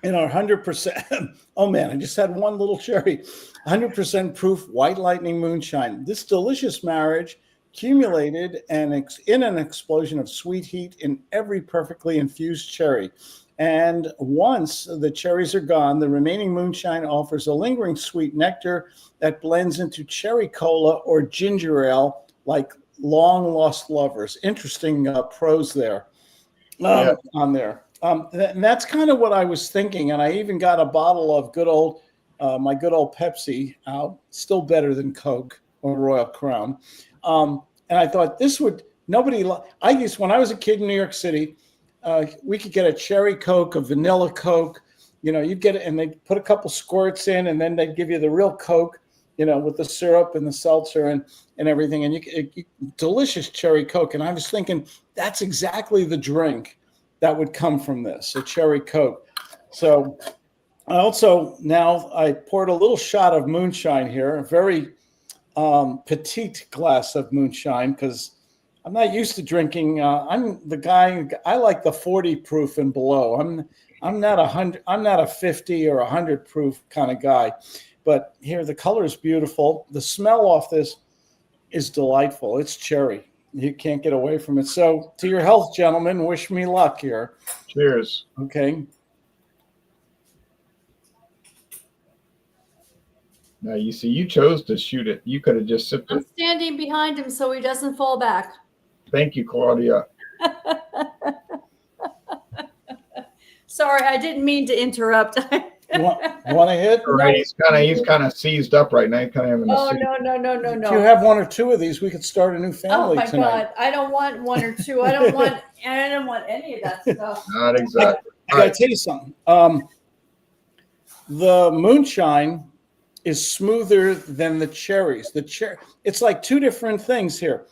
in our 100%. Oh man, I just had one little cherry. 100% proof White Lightning moonshine. This delicious marriage accumulated in an explosion of sweet heat in every perfectly infused cherry. And once the cherries are gone, the remaining moonshine offers a lingering sweet nectar that blends into cherry cola or ginger ale like long lost lovers. Interesting prose there on there. And that's kind of what I was thinking. And I even got a bottle of my good old Pepsi, still better than Coke or Royal Crown. And I thought this would, when I was a kid in New York City, we could get a cherry Coke, a vanilla Coke, you'd get it and they'd put a couple squirts in and then they'd give you the real Coke, with the syrup and the seltzer and everything. And delicious cherry Coke. And I was thinking that's exactly the drink that would come from this, a cherry Coke. So now I poured a little shot of moonshine here, a very petite glass of moonshine, because I'm not used to drinking. I'm the guy. I like the 40 proof and below. I'm not 100. I'm not a 50 or 100 proof kind of guy. But here, the color is beautiful. The smell off this is delightful. It's cherry. You can't get away from it. So, to your health, gentlemen. Wish me luck here. Cheers. Okay. Now you see, you chose to shoot it. You could have just sipped I'm it. standing behind him so he doesn't fall back. Thank you, Claudia. Sorry, I didn't mean to interrupt. You want to hit? All right, he's kind of seized up right now. He's kind of having a Oh, seizure. If you have one or two of these, we could start a new Oh family my tonight. God. I don't want one or two. I don't want any of that stuff. Not exactly. I gotta tell you something. The moonshine is smoother than the cherries. It's like two different things here.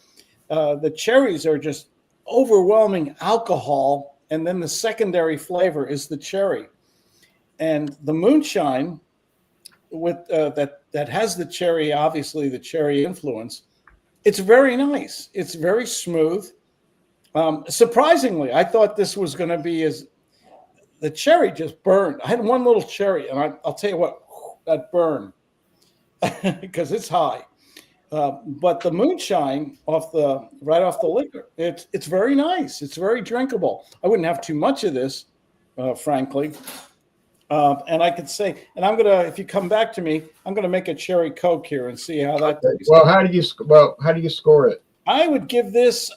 The cherries are just overwhelming alcohol, and then the secondary flavor is the cherry. And the moonshine with that has the cherry, obviously the cherry influence. It's very nice. It's very smooth. Surprisingly, I thought this was going to be the cherry just burned. I had one little cherry, and I'll tell you what, that burned because it's high. But the moonshine right off the liquor, it's very nice. It's very drinkable. I wouldn't have too much of this, frankly. And I could say, and if you come back to me, I'm gonna make a cherry Coke here and see how that tastes. Well, how do you score it? I would give this,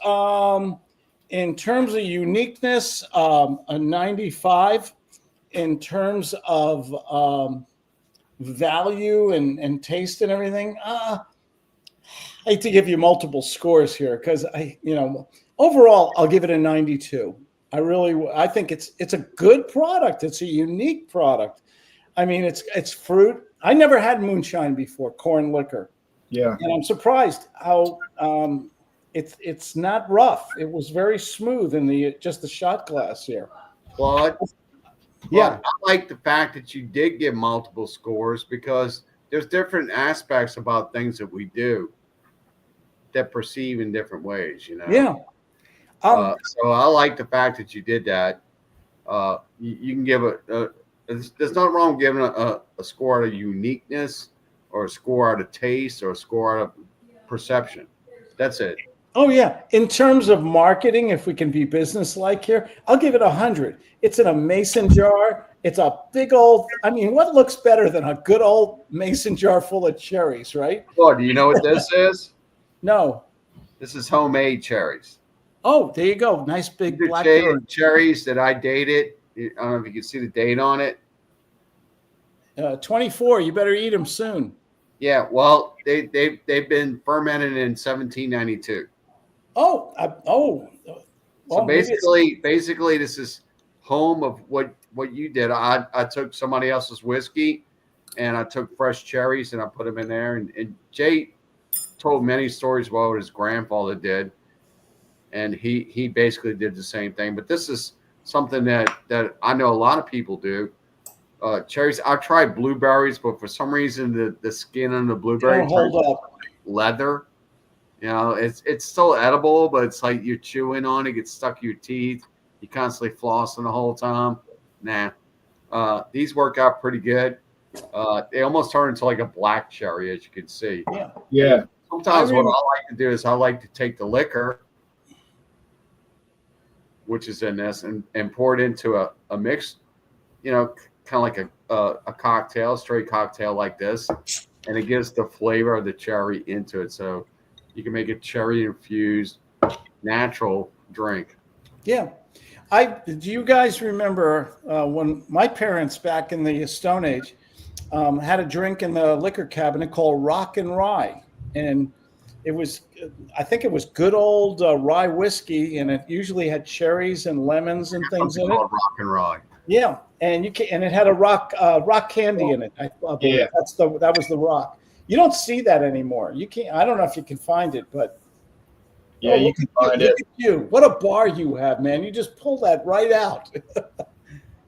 in terms of uniqueness, a 95. In terms of value and taste and everything, I hate to give you multiple scores here because overall I'll give it a 92. I think it's a good product. It's a unique product. I mean, it's fruit. I never had moonshine before, corn liquor. Yeah. And I'm surprised how it's not rough. It was very smooth in just the shot glass here. Claude, Yeah. I like the fact that you did give multiple scores because there's different aspects about things that we do that perceive in different ways, Yeah. So I like the fact that you did that. You can give there's nothing wrong with giving a score out of uniqueness or a score out of taste or a score out of perception. That's it. Oh yeah. In terms of marketing, if we can be business-like here, I'll give it 100. It's in a mason jar. It's a big old, what looks better than a good old mason jar full of cherries, right? Well, do you know what this is? No. This is homemade cherries. Oh, there you go. Nice big The black cherries that I dated. I don't know if you can see the date on it. 24. You better eat them soon. Yeah, well, they've been fermented in 1792. So basically, this is home of what you did. I took somebody else's whiskey, and I took fresh cherries and I put them in there. And Jay told many stories about what his grandfather did, and he basically did the same thing. But this is something that I know a lot of people do. Cherries. I've tried blueberries, but for some reason the skin on the blueberry don't hold up. leather. It's still edible, but it's like you're chewing on it, gets stuck in your teeth. You constantly flossing the whole time. Nah. These work out pretty good. They almost turn into like a black cherry, as you can see. Yeah. Yeah. Sometimes what remember- I like to do is I like to take the liquor, which is in this, and pour it into a mix, kind of like a cocktail, straight cocktail like this, and it gives the flavor of the cherry into it. So you can make a cherry infused natural drink. Yeah. Do you guys remember when my parents back in the Stone Age had a drink in the liquor cabinet called Rock and Rye, and it was, I think it was good old rye whiskey, and it usually had cherries and lemons and things Something in it. called rock and rye. Yeah, and it had a rock candy in it. I believe Yeah. that was the rock. You don't see that anymore. You can't. I don't know if you can find it, but Yeah, you can find it. Look at you. What a bar you have, man. You just pull that right out.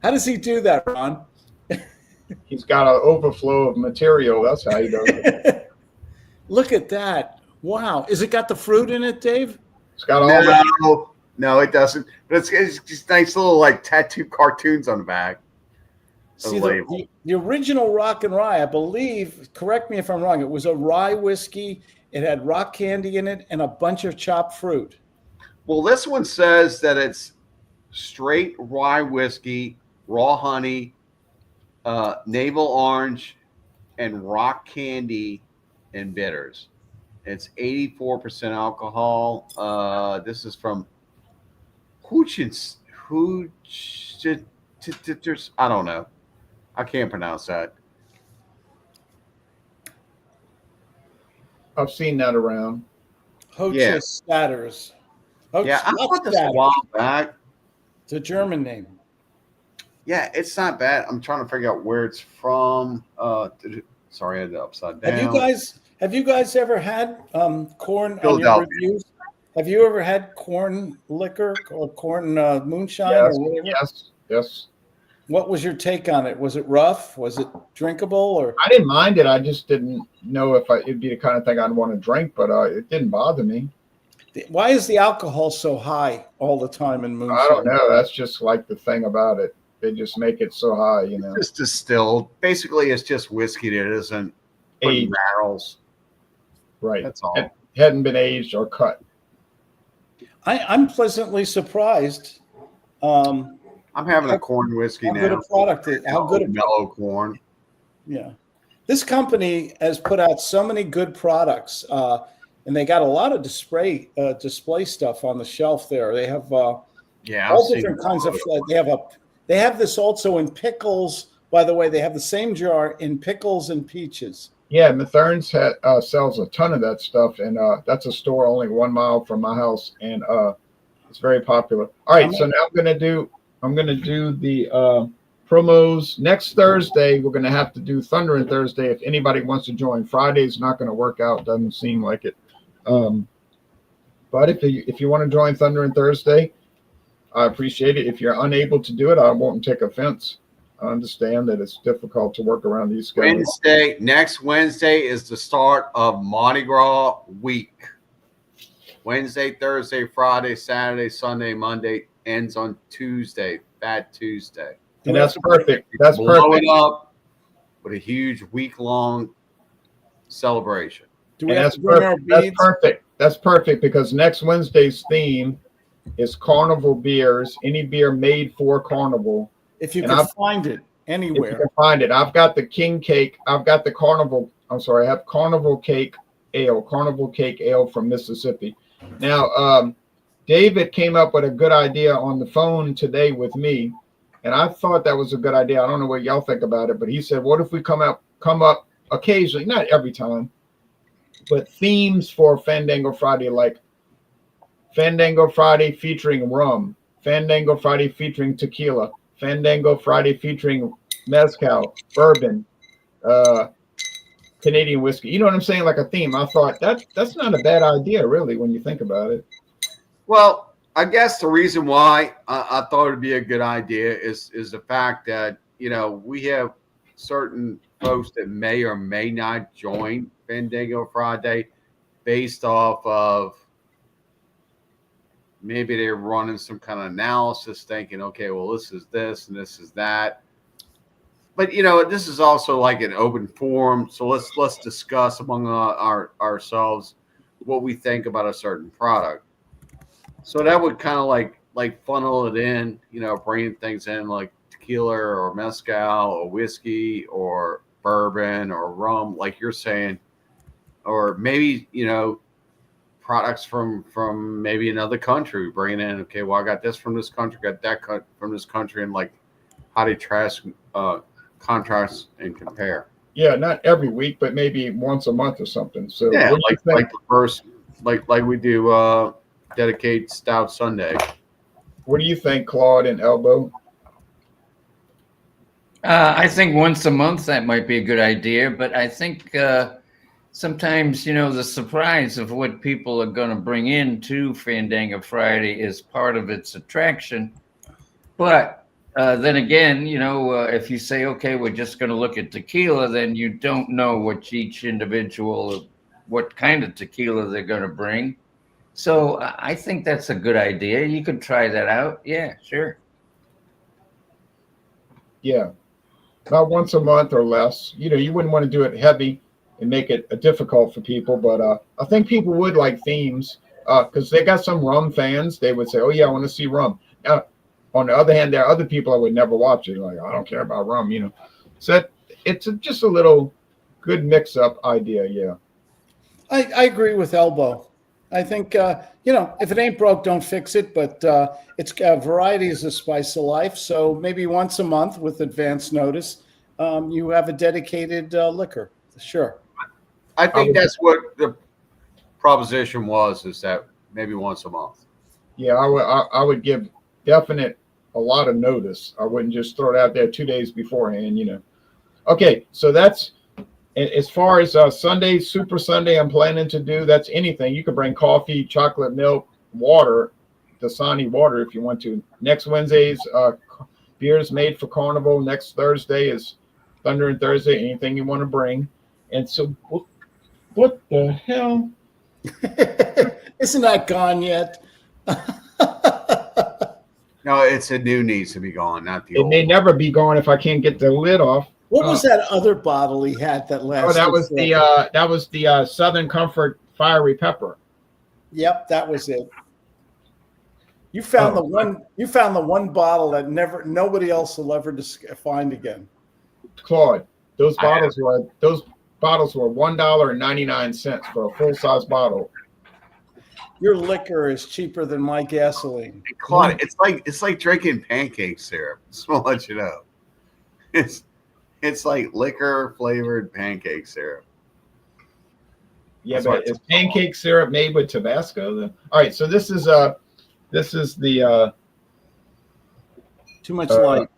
How does he do that, Ron? He's got an overflow of material. That's how he does it. Look at that. Wow. Is it got the fruit in it, Dave? It's got all that. No, it doesn't. But it's just nice little like tattoo cartoons on the back. See, the original Rock and Rye, I believe, correct me if I'm wrong, it was a rye whiskey. It had rock candy in it and a bunch of chopped fruit. Well, this one says that it's straight rye whiskey, raw honey, navel orange, and rock candy and bitters. It's 84% alcohol. This is from I don't know. I can't pronounce that. I've seen that around. Yeah. Statters. Yeah, I thought this a while back. It's a German name. Yeah, it's not bad. I'm trying to figure out where it's from. Sorry, I had it upside down. Have you guys ever had corn on your Philadelphia. reviews? Have you ever had corn liquor or corn moonshine Yes, or whatever? yes. What was your take on it? Was it rough? Was it drinkable? Or I didn't mind it. I just didn't know if it'd be the kind of thing I'd want to drink, but it didn't bother me. why is the alcohol so high all the time in moonshine? I don't know. That's just like the thing about it. They just make it so high, It's distilled. Basically, it's just whiskey that isn't put in Aged. barrels. Right. That's all. It hadn't been aged or cut. I'm pleasantly surprised. I'm having a corn whiskey How now. good a product how good a mellow corn. Yeah. This company has put out so many good products, and they got a lot of display stuff on the shelf there. They have all different kinds of. They have this also in pickles. By the way, they have the same jar in pickles and peaches. Yeah, Mathern's sells a ton of that stuff, and that's a store only 1 mile from my house, and it's very popular. All right, so now I'm gonna do the promos next Thursday. We're gonna have to do Thunder and Thursday if anybody wants to join. Friday's not gonna work out. Doesn't seem like it. But if you want to join Thunder and Thursday, I appreciate it. If you're unable to do it, I won't take offense. I understand that it's difficult to work around these schedules. Next Wednesday is the start of Mardi Gras week. Wednesday, Thursday, Friday, Saturday, Sunday, Monday ends on Tuesday, Fat Tuesday. And that's perfect. That's Blow perfect. it up with a huge week-long celebration. Do we And have that's to bring our perfect. That's beads? perfect. That's perfect because next Wednesday's theme is Carnival beers. Any beer made for Carnival. If you And can find it If you anywhere. can find it. I've got the King Cake. I've got the Carnival. I'm sorry. I have Carnival Cake Ale. Carnival Cake Ale from Mississippi. Now, David came up with a good idea on the phone today with me, and I thought that was a good idea. I don't know what y'all think about it, but he said, "What if we come up occasionally, not every time, but themes for Fandango Friday, like Fandango Friday featuring rum, Fandango Friday featuring tequila, Fandango Friday featuring mezcal, bourbon, Canadian whiskey." You know what I'm saying? Like a theme. I thought that's not a bad idea, really, when you think about it. Well, I guess the reason why I thought it'd be a good idea is the fact that, we have certain folks that may or may not join Fandango Friday based off of maybe they're running some kind of analysis thinking, okay, well, this is this and this is that. but this is also like an open forum, so let's discuss among ourselves what we think about a certain product. So that would kind of like funnel it in, bringing things in like tequila or mezcal or whiskey or bourbon or rum, like you're saying, or maybe products from maybe another country, bringing in. Okay, well, I got this from this country, got that from this country, and like how they contrast and compare. Yeah, not every week, but maybe once a month or something. So Yeah, what do you think? like the first, like we do dedicate Stout Sunday. What do you think, Claude and Elbow? I think once a month that might be a good idea, but I think sometimes the surprise of what people are going to bring in to Fandango Friday is part of its attraction. But then again, if you say, okay, we're just going to look at tequila, then you don't know what each individual, what kind of tequila they're going to bring. So I think that's a good idea. You could try that out. Yeah, sure. Yeah, about once a month or less. You wouldn't want to do it heavy and make it difficult for people, but I think people would like themes because they got some rum fans. They would say, "Oh yeah, I want to see rum." Now, on the other hand, there are other people that would never watch it. Like, I don't care about rum, So it's just a little good mix-up idea. Yeah. I agree with Elbow. I think, if it ain't broke, don't fix it. But it's variety is the spice of life. So maybe once a month with advance notice, you have a dedicated liquor. Sure. I think that's what the proposition was, is that maybe once a month. Yeah, I would give definite a lot of notice. I wouldn't just throw it out there 2 days beforehand. Okay, so that's as far as Sunday, Super Sunday, I'm planning to do. That's anything. You could bring coffee, chocolate milk, water, Dasani water if you want to. Next Wednesday's beers made for Carnival. Next Thursday is Thunder and Thursday. Anything you want to bring. And so, what the hell? Isn't that gone yet? No, it's a new needs to be gone, not the It old. may never be gone if I can't get the lid off. What was that other bottle he had that lasted? Oh, that was the Southern Comfort Fiery Pepper. Yep, that was it. You found the one. You found the one bottle that nobody else will ever find again. Claude, those bottles were $1.99 for a full size bottle. Your liquor is cheaper than my gasoline. Claude, it's like drinking pancake syrup. Just want to let you know. It's like liquor flavored pancake syrup. Yeah, That's but is pancake syrup made with Tabasco then? All right, so this is the Too much light.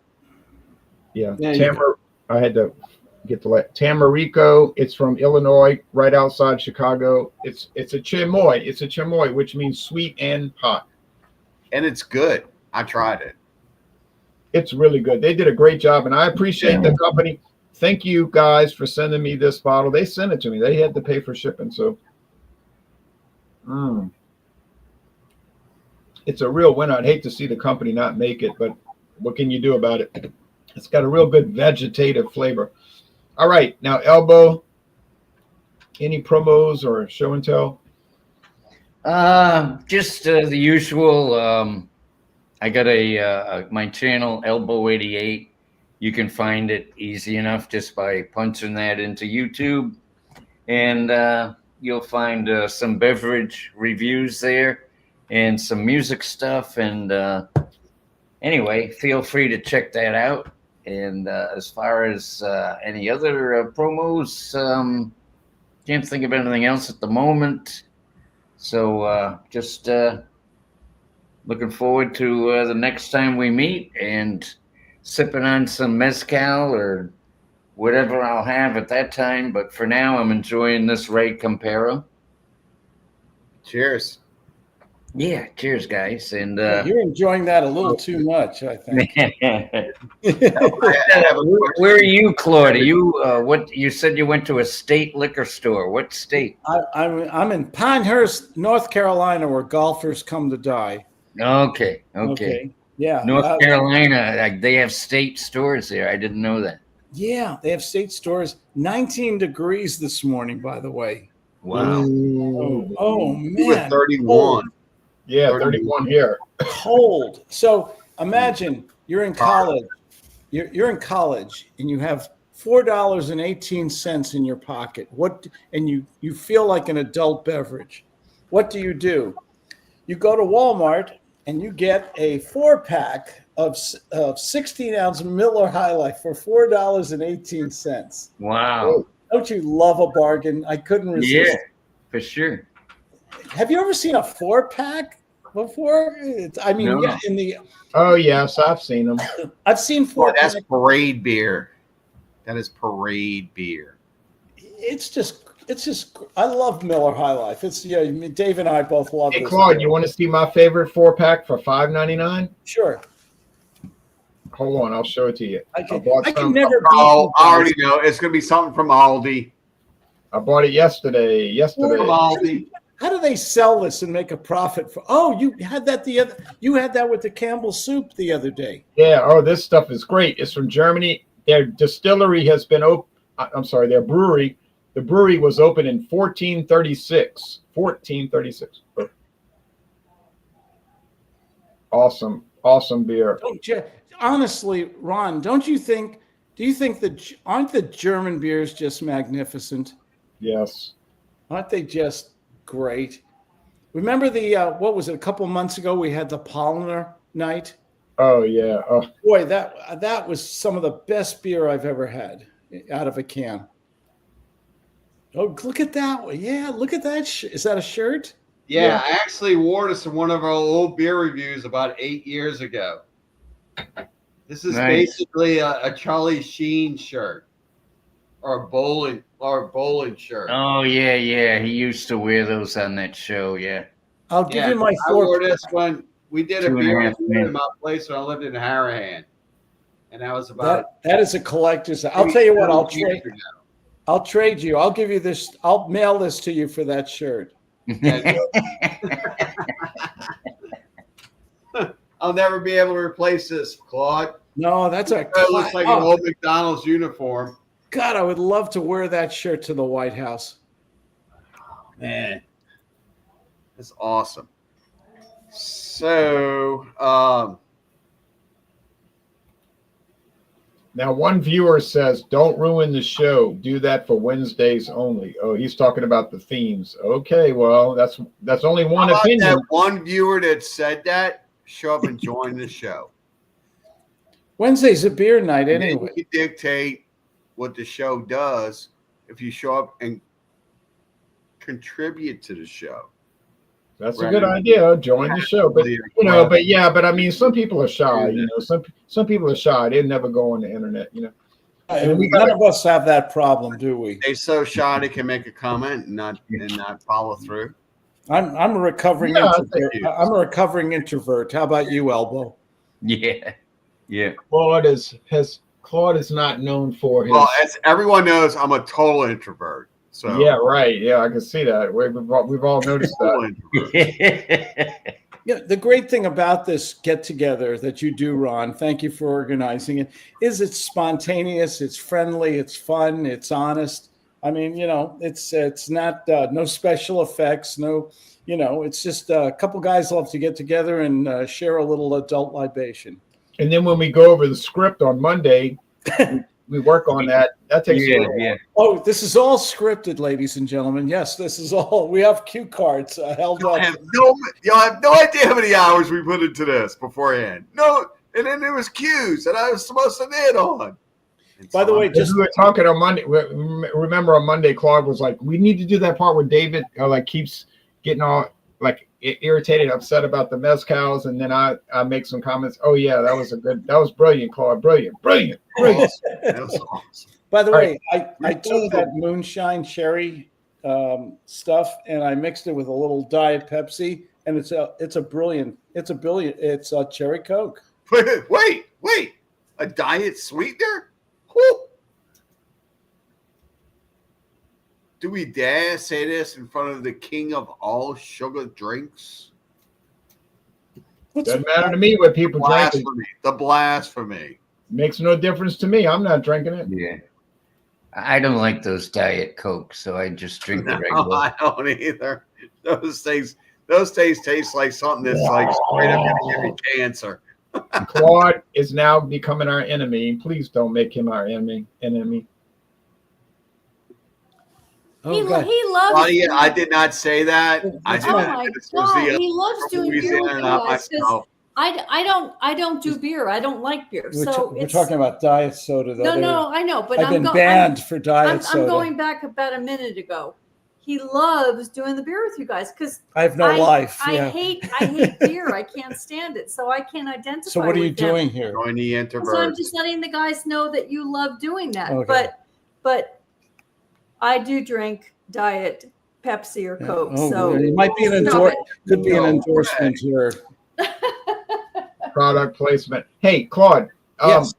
Yeah, Yeah, I had to get the Tamarico. It's from Illinois, right outside Chicago. It's a chamoy. It's a chamoy, which means sweet and hot. And it's good. I tried it. It's really good. They did a great job, and I appreciate the company. Thank you guys for sending me this bottle. They sent it to me. They had to pay for shipping, so it's a real winner. I'd hate to see the company not make it, but what can you do about it? It's got a real good vegetative flavor. All right, now Elbow, any promos or show and tell? Just the usual. I got my channel Elbow88. You can find it easy enough just by punching that into YouTube, and you'll find some beverage reviews there and some music stuff. And anyway, feel free to check that out. And as far as any other promos, can't think of anything else at the moment. So just looking forward to the next time we meet and sipping on some mezcal or whatever I'll have at that time. But for now, I'm enjoying this Ray Campero. Cheers. Yeah, cheers, guys. And You're enjoying that a little too much, I think. Where are you, Claude? Are you what? You said you went to a state liquor store. What state? I'm in Pinehurst, North Carolina, where golfers come to die. Okay. Yeah. North Carolina, they have state stores there. I didn't know that. Yeah, they have state stores. 19 degrees this morning, by the way. Wow. Oh We were man. 31. Yeah, 31. 31 here. Cold. So imagine you're in college. You're in college and you have $4.18 in your pocket. And you feel like an adult beverage. What do? You go to Walmart and you get a 4-pack of 16-ounce Miller High Life for $4.18. Wow. Don't you love a bargain? I couldn't resist. Yeah, for sure. Have you ever seen a 4-pack before? No. Yeah, in the Oh, yes, I've seen them. I've seen Boy, 4-pack. that's parade beer. That is parade beer. It's just I love Miller High Life. It's Dave and I both love Hey, this. Claude, beer. you want to see my favorite 4-pack for $5.99? Sure. Hold on, I'll show it to you. I can bought some- never beat Oh, you I guys. already know. It's going to be something from Aldi. I bought it yesterday. From Aldi. How do they sell this and make a profit for? Oh, you had that with the Campbell soup the other day. Yeah. Oh, this stuff is great. It's from Germany. Their distillery has been open. I'm sorry, their brewery. The brewery was open in 1436. 1436. Awesome beer. Honestly, Ron, do you think that aren't the German beers just magnificent? Yes. Aren't they just great? Remember what was it? A couple months ago, we had the Polliner night. Oh yeah. Oh, Boy, that was some of the best beer I've ever had out of a can. Oh, look at that one! Yeah, look at that. Is that a shirt? Yeah, I actually wore this in one of our old beer reviews about 8 years ago. This is Nice. basically a Charlie Sheen shirt or a bowling shirt. Oh yeah. He used to wear those on that show. Yeah. I'll give you my I wore 4. this when we did a 2.5 beer review men. in my place when I lived in Harahan, and that was about. That is a collector's. I'll tell you what. I'll 7 years trade. ago. I'll trade you. I'll give you this. I'll mail this to you for that shirt. I'll never be able to replace this, Claude. No, that's a. It looks like an old McDonald's uniform. God, I would love to wear that shirt to the White House. Man, that's awesome. So, now one viewer says, "Don't ruin the show. Do that for Wednesdays only." Oh, he's talking about the themes. Okay, well, that's only one how about opinion. that one viewer that said that? Show up and join the show. Wednesday's a beer night And then anyway. you can dictate what the show does if you show up and contribute to the show. That's a good idea. Join the show, but but I mean, some people are shy. You know, some people are shy. They never go on the internet. You know, and None of us have that problem, do we? They so shy they can make a comment and not follow through. I'm a recovering introvert. I'm a recovering introvert. How about you, Elbow? Yeah. Claude is not known for his. Well, as everyone knows, I'm a total introvert. So Yeah, right. Yeah, I can see that. We've all noticed that. Yeah, the great thing about this get together that you do, Ron, thank you for organizing it, is it's spontaneous, it's friendly, it's fun, it's honest. I mean, it's not no special effects, it's just a couple guys love to get together and share a little adult libation. And then when we go over the script on Monday, we work on that. That takes a little. Yeah. Oh, this is all scripted, ladies and gentlemen. Yes, this is all. We have cue cards held Y'all up. have no idea how many hours we put into this beforehand. No, and then there was cues that I was supposed to knit on. By the way, We were talking on Monday. Remember on Monday, Claude was like, "We need to do that part where David keeps getting all irritated, upset about the mezcals," and then I make some comments. Oh yeah, that was brilliant, Claude. Brilliant. That was awesome. By the way, I took that moonshine cherry stuff and I mixed it with a little Diet Pepsi, and it's a cherry Coke. Wait, a diet sweetener? Whew. Do we dare say this in front of the king of all sugar drinks? Doesn't matter to me what people drink. The blasphemy. Makes no difference to me. I'm not drinking it. Yeah. I don't like those Diet Coke, so I just drink the No, regular. I don't either. Those things taste like something that's like straight up gonna give you cancer. Claude is now becoming our enemy. Please don't make him our enemy. Oh, God. He loves. Claudia, I did not say that. I That's did Oh my- not. my This was God, the he loves from doing beer with Louisiana, you not guys because myself. I don't do beer. I don't like beer. So We're it's talking about diet soda, though. no, I know, but I've been banned for diet soda. I'm going back about a minute ago. He loves doing the beer with you guys because I have no life. I Yeah. hate beer. I can't stand it, so I can't identify. So what are you with him. doing here? Join the So I'm introverts. just letting the guys know that you love doing that. Okay. But I do drink diet Pepsi or Yeah. Coke. Oh, So it might be an stop could be an No endorsement here. Product placement. Hey, Claude. Yes.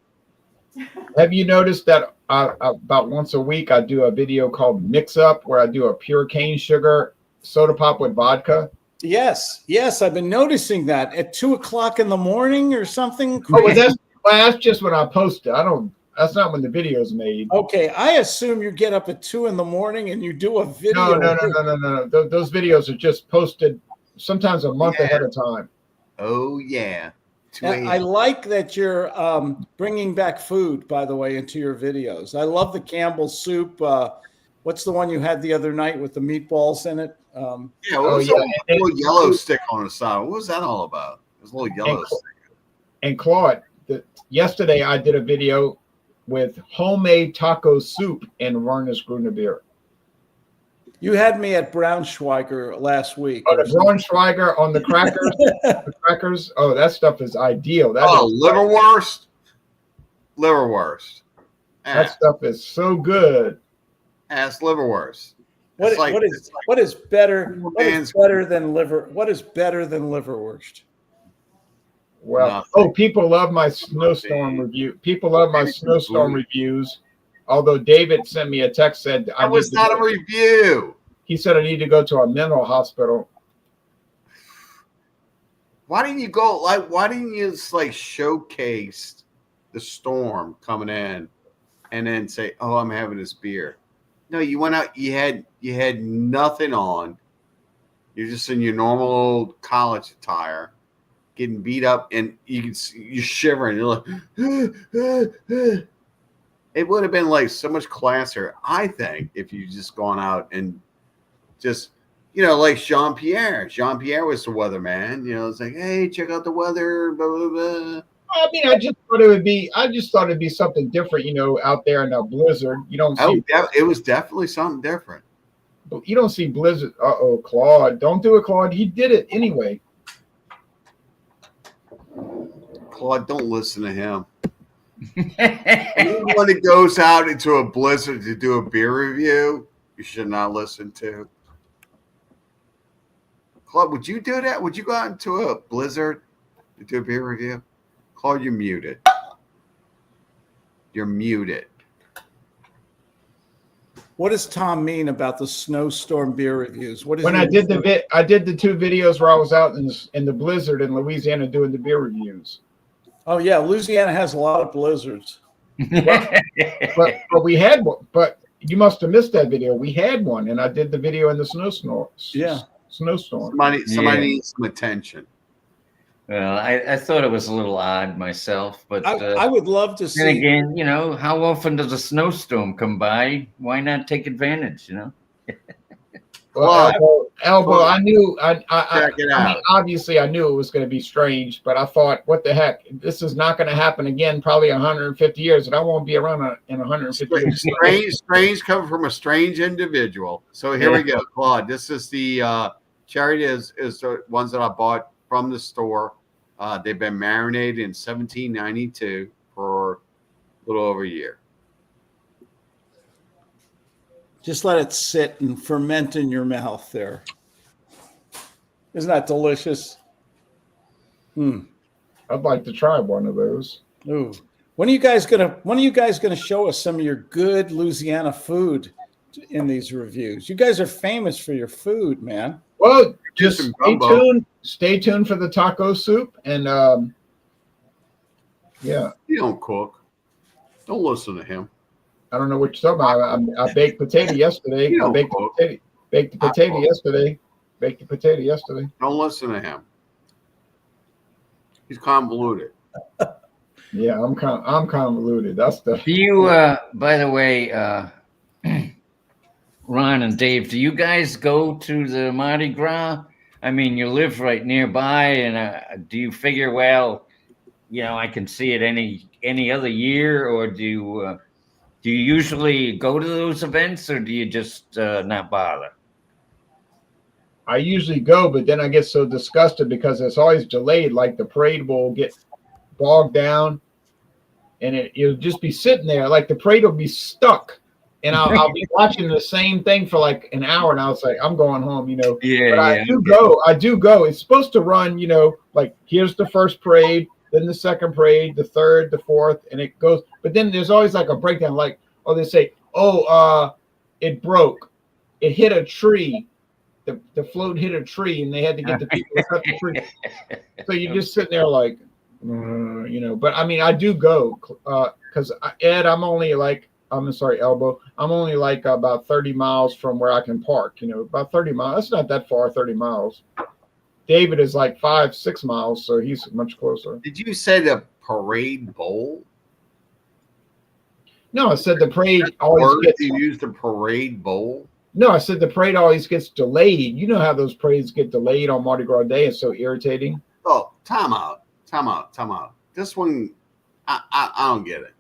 Have you noticed that about once a week I do a video called Mix Up where I do a pure cane sugar soda pop with vodka? Yes. I've been noticing that at 2:00 in the morning or something. Oh, that's just when I post it. That's not when the video's made. Okay, I assume you get up at 2 in the morning and you do a video. No. Those videos are just posted sometimes a month ahead of time. Oh yeah. I like that you're bringing back food, by the way, into your videos. I love the Campbell's soup. What's the one you had the other night with the meatballs in it? Yeah, what was that little yellow stick on the side? What was that all about? It was a little yellow stick. And Claude, yesterday I did a video with homemade taco soup and Varnish Gruner beer. You had me at Braunschweiger last week. Oh, the Braunschweiger on the crackers. The crackers. Oh, that stuff is ideal. Liverwurst. Liverwurst. That stuff is so good. Ass liverwurst. What is better than liverwurst? Well, people love my snowstorm review. People love my snowstorm reviews. Although David sent me a text said that was not a review. He said I need to go to a mental hospital. Why didn't you go? Why didn't you just showcase the storm coming in, and then say, "Oh, I'm having this beer"? No, you went out. You had nothing on. You're just in your normal old college attire, getting beat up, and you're shivering. You're like, it would have been so much classier, I think, if you just gone out and just, like Jean-Pierre. Jean-Pierre was the weatherman. It's like, hey, check out the weather, blah, blah, blah. I mean, I just thought it'd be something different, out there in a blizzard. You don't see. It was definitely something different. But you don't see blizzard. Claude, don't do it, Claude. He did it anyway. Claude, don't listen to him. Anyone that goes out into a blizzard to do a beer review, you should not listen to. Claude, would you do that? Would you go out into a blizzard to do a beer review? Claude, you're muted. You're muted. What does Tom mean about the snowstorm beer reviews? When I did the two videos where I was out in the blizzard in Louisiana doing the beer reviews. Oh yeah, Louisiana has a lot of blizzards. but we had one. But you must have missed that video. We had one, and I did the video in the snowstorm. Yeah, snowstorm. Somebody needs some attention. Well, I thought it was a little odd myself, but I would love to see. Then again, how often does a snowstorm come by? Why not take advantage? Well, Elbow, I knew. Check it out. I mean, obviously, I knew it was going to be strange, but I thought, what the heck? This is not going to happen again. Probably 150 years, and I won't be around in 150 years. Strange coming from a strange individual. So here we go, Claude. This is the charity is the ones that I bought from the store. They've been marinated in 1792 for a little over a year. Just let it sit and ferment in your mouth there. Isn't that delicious? I'd like to try one of those. Ooh. When are you guys gonna show us some of your good Louisiana food in these reviews? You guys are famous for your food, man. Well, just stay tuned for the taco soup, and yeah. He don't cook. Don't listen to him. I don't know what you're talking about. I baked potato yesterday. You I don't baked cook. the I potato cook. yesterday. Baked the potato yesterday. Don't listen to him. He's convoluted. Yeah, I'm convoluted. That's the. Do you, by the way, Ron and Dave, do you guys go to the Mardi Gras? I mean, you live right nearby, and do you figure, well, I can see it any other year, or do you usually go to those events, or do you just not bother? I usually go, but then I get so disgusted because it's always delayed. Like the parade will get bogged down, and it'll just be sitting there. Like the parade will be stuck, and I'll be watching the same thing for like an hour, and I was like, I'm going home, Yeah, But yeah. I do go. It's supposed to run, like here's the first parade, then the second parade, the third, the fourth, and it goes. But then there's always like a breakdown. Like, they say, it broke, it hit a tree. The float hit a tree, and they had to get the people to cut the tree. So you're just sitting there like, But I mean, I do go because Ed, I'm sorry, Elbow. I'm only like about 30 miles from where I can park. About 30 miles. That's not that far. 30 miles. David is like 5-6 miles, so he's much closer. Did you say the parade bowl? No, I said the parade You used the parade bowl. No, I said the parade always gets delayed. You know how those parades get delayed on Mardi Gras Day? It's so irritating. Oh, time out. This one, I don't get it.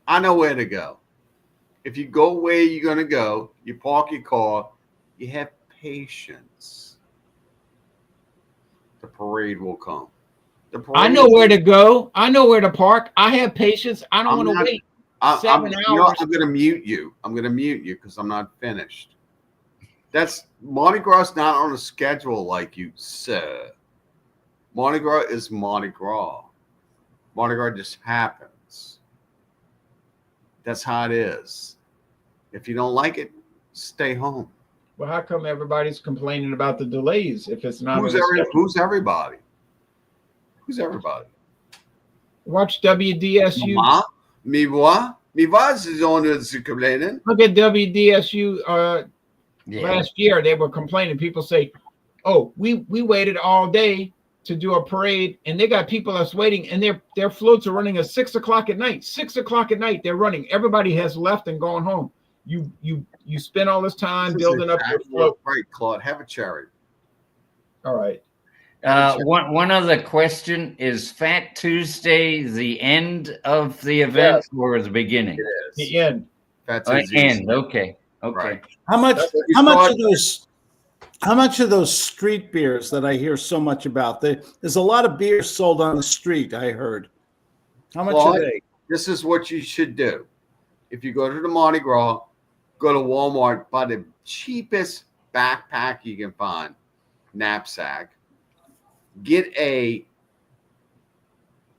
I know where to go. If you go where you're going to go, you park your car, you have patience. The parade will come. I know where to go. I know where to park. I have patience. I don't want to wait 7 hours. I'm going to mute you. Because I'm not finished. That's Mardi Gras not on a schedule like you said. Mardi Gras is Mardi Gras. Mardi Gras just happens. That's how it is. If you don't like it, stay home. Well, how come everybody's complaining about the delays if it's not? Who's everybody? Who's everybody? Watch WDSU. Moi, is on the complaining. Look at WDSU. Last year they were complaining. People say, "Oh, we waited all day to do a parade, and they got people that's waiting, and their floats are running at 6 o'clock at night. 6 o'clock at night, they're running. Everybody has left and gone home. You spend all this time building up your float. Right, Claude, have a cherry. All right. One other question: is Fat Tuesday the end of the event or the beginning? It is The end. Fat End. Okay. Right. How much of those street beers that I hear so much about? There's a lot of beer sold on the street, I heard. How much are they? This is what you should do. If you go to the Mardi Gras, go to Walmart, buy the cheapest backpack you can find, knapsack. Get a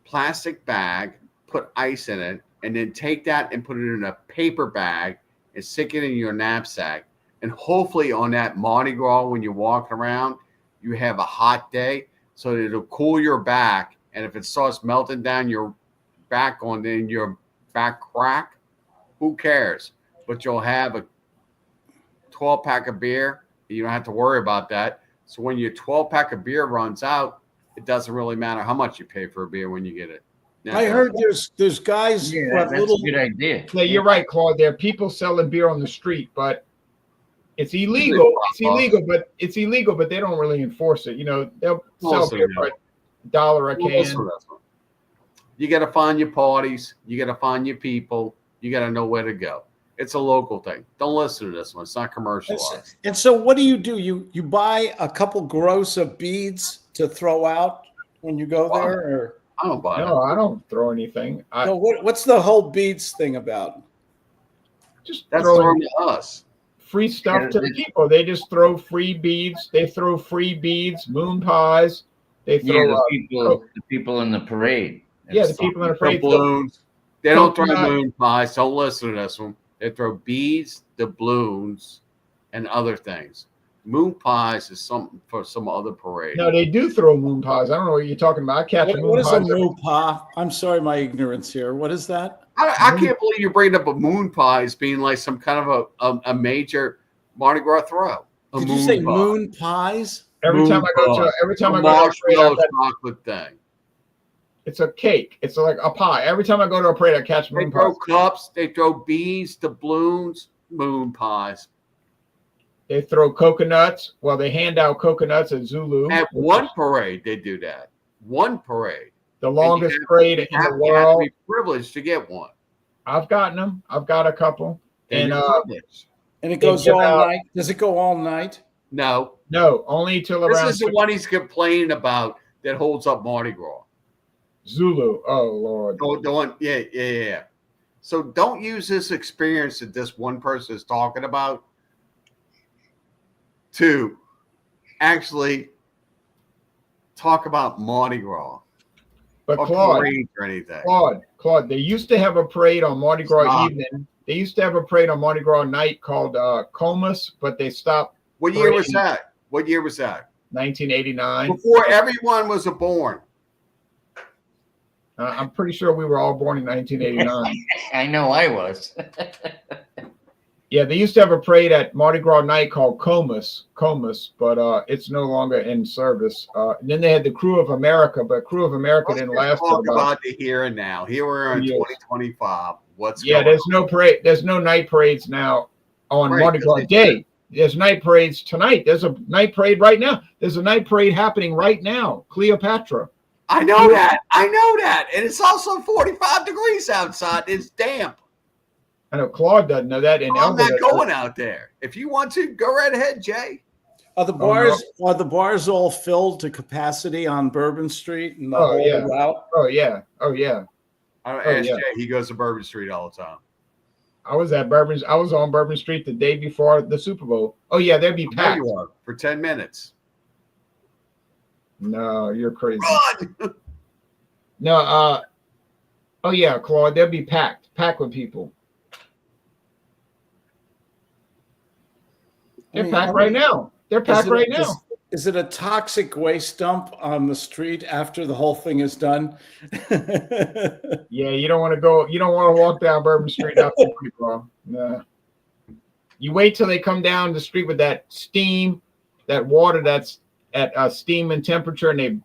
plastic bag, put ice in it, and then take that and put it in a paper bag and stick it in your knapsack. And hopefully on that Mardi Gras, when you're walking around, you have a hot day so that it'll cool your back. And if it starts melting down your back in your back crack, who cares? But you'll have a 12-pack of beer. You don't have to worry about that. So when your 12-pack of beer runs out, it doesn't really matter how much you pay for a beer when you get it. Now, I heard there's guys. Yeah, that's a good idea. Yeah, you're right, Claude. There are people selling beer on the street, but it's illegal. It's illegal, but they don't really enforce it. They'll sell beer for $1 a can. You got to find your parties. You got to find your people. You got to know where to go. It's a local thing. Don't listen to this one. It's not commercialized. And so what do? You buy a couple gross of beads to throw out when you go there? Or? I don't buy it. No, I don't throw anything. No, what's the whole beads thing about? Just That's throwing to us. free stuff to the people. They just throw free beads. They throw free beads, moon pies. They throw the people in the parade. The people in the parade. Balloons. They don't throw moon pies. Don't listen to this one. They throw beads, doubloons, and other things. Moon pies is something for some other parade. No, they do throw moon pies. I don't know what you're talking about. I catch moon What is a pies. moo pa? I'm sorry, my ignorance here. What is that? I can't believe you're bringing up a moon pie as being like some kind of a major Mardi Gras throw. Did you say moon pies? Every time I go to a parade, marshmallow chocolate thing. it's a cake. It's like a pie. Every time I go to a parade, I catch They moon throw pies. cups, they throw beads, doubloons, moon pies. They throw coconuts. Well, they hand out coconuts at Zulu. At one parade, they do that. One parade. The longest parade in the You have to world. be privileged to get one. I've gotten them. I've got a couple. And And you're privileged. And it They goes give all out- night. Does it go all night? No. no, only till This around is the one he's complaining about that holds up Mardi Gras. Zulu. Oh Lord. Oh, the one, yeah. So don't use this experience that this one person is talking about to actually talk about Mardi Gras But or Claude, parades or anything. Claude, they used to have a parade on Mardi Gras Stop. evening. They used to have a parade on Mardi Gras night called Comus, but they stopped What year was parade. that? What year was that? 1989. Before everyone was born. I'm pretty sure we were all born in 1989. I know I was. Yeah, they used to have a parade at Mardi Gras night called Comus, but it's no longer in service. And then they had the Crew of America, but Crew of America Let's didn't just last talk till about the here and now. Here we're in Yes. 2025. What's yeah, going there's no parade. There's no night parades now on Right, Mardi Gras because day. There's night parades tonight. There's a night parade right now. There's a night parade happening right now. Cleopatra. I know that. I know that. And it's also 45 degrees outside. It's damp. I know Claude doesn't know that. And I'm Elba not doesn't. going out there. If you want to, go right ahead, Jay. Are the bars all filled to capacity on Bourbon Street and the Oh, whole yeah. route? Oh yeah. Oh yeah. I Oh, ask yeah. Jay. He goes to Bourbon Street all the time. I was on Bourbon Street the day before the Super Bowl. Oh yeah, there'd be There packed. you are for 10 minutes. No, you're crazy. Run! No, oh yeah, Claude, they'll be packed with people. They're packed right now. They're packed right now. Is it a toxic waste dump on the street after the whole thing is done? Yeah, you don't want to go. You don't want to walk down Bourbon Street after Mardi Gras. No. You wait till they come down the street with that steam, that water that's at steam and temperature, and they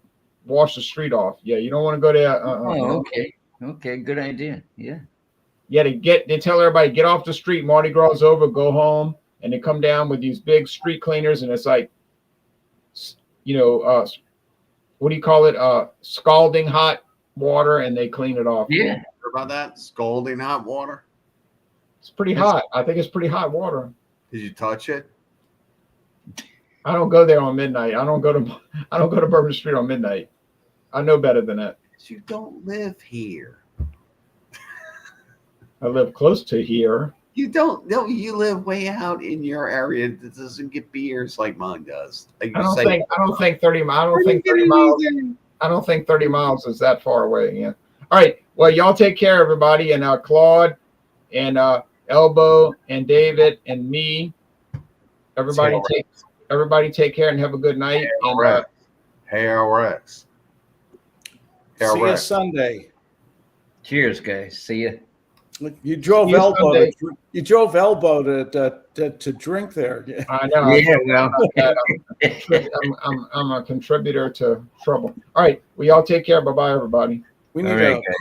wash the street off. Yeah, you don't want to go there. Oh, okay. Okay, good idea. Yeah. Yeah, they tell everybody get off the street. Mardi Gras is over. Go home. And they come down with these big street cleaners, and it's like, what do you call it? Scalding hot water, and they clean it off. Yeah. Heard about that? Scalding hot water. It's pretty hot. I think it's pretty hot water. Did you touch it? I don't go there on midnight. I don't go to Bourbon Street on midnight. I know better than that. You don't live here. I live close to here. You don't. No, you live way out in your area that doesn't get beers like mine does. Like I don't think 30 miles. I don't think 30 miles is that far away. Yeah. All right. Well, y'all take care, everybody, and Claude, and Elbow, and David, and me. Everybody take care and have a good night. ARX. See you Sunday. Cheers, guys. See ya. You drove Elbow. You drove Elbow to drink there. I know. Yeah, well. I'm a contributor to trouble. All right. Well, y'all take care. Bye-bye, everybody. We need All right, guys.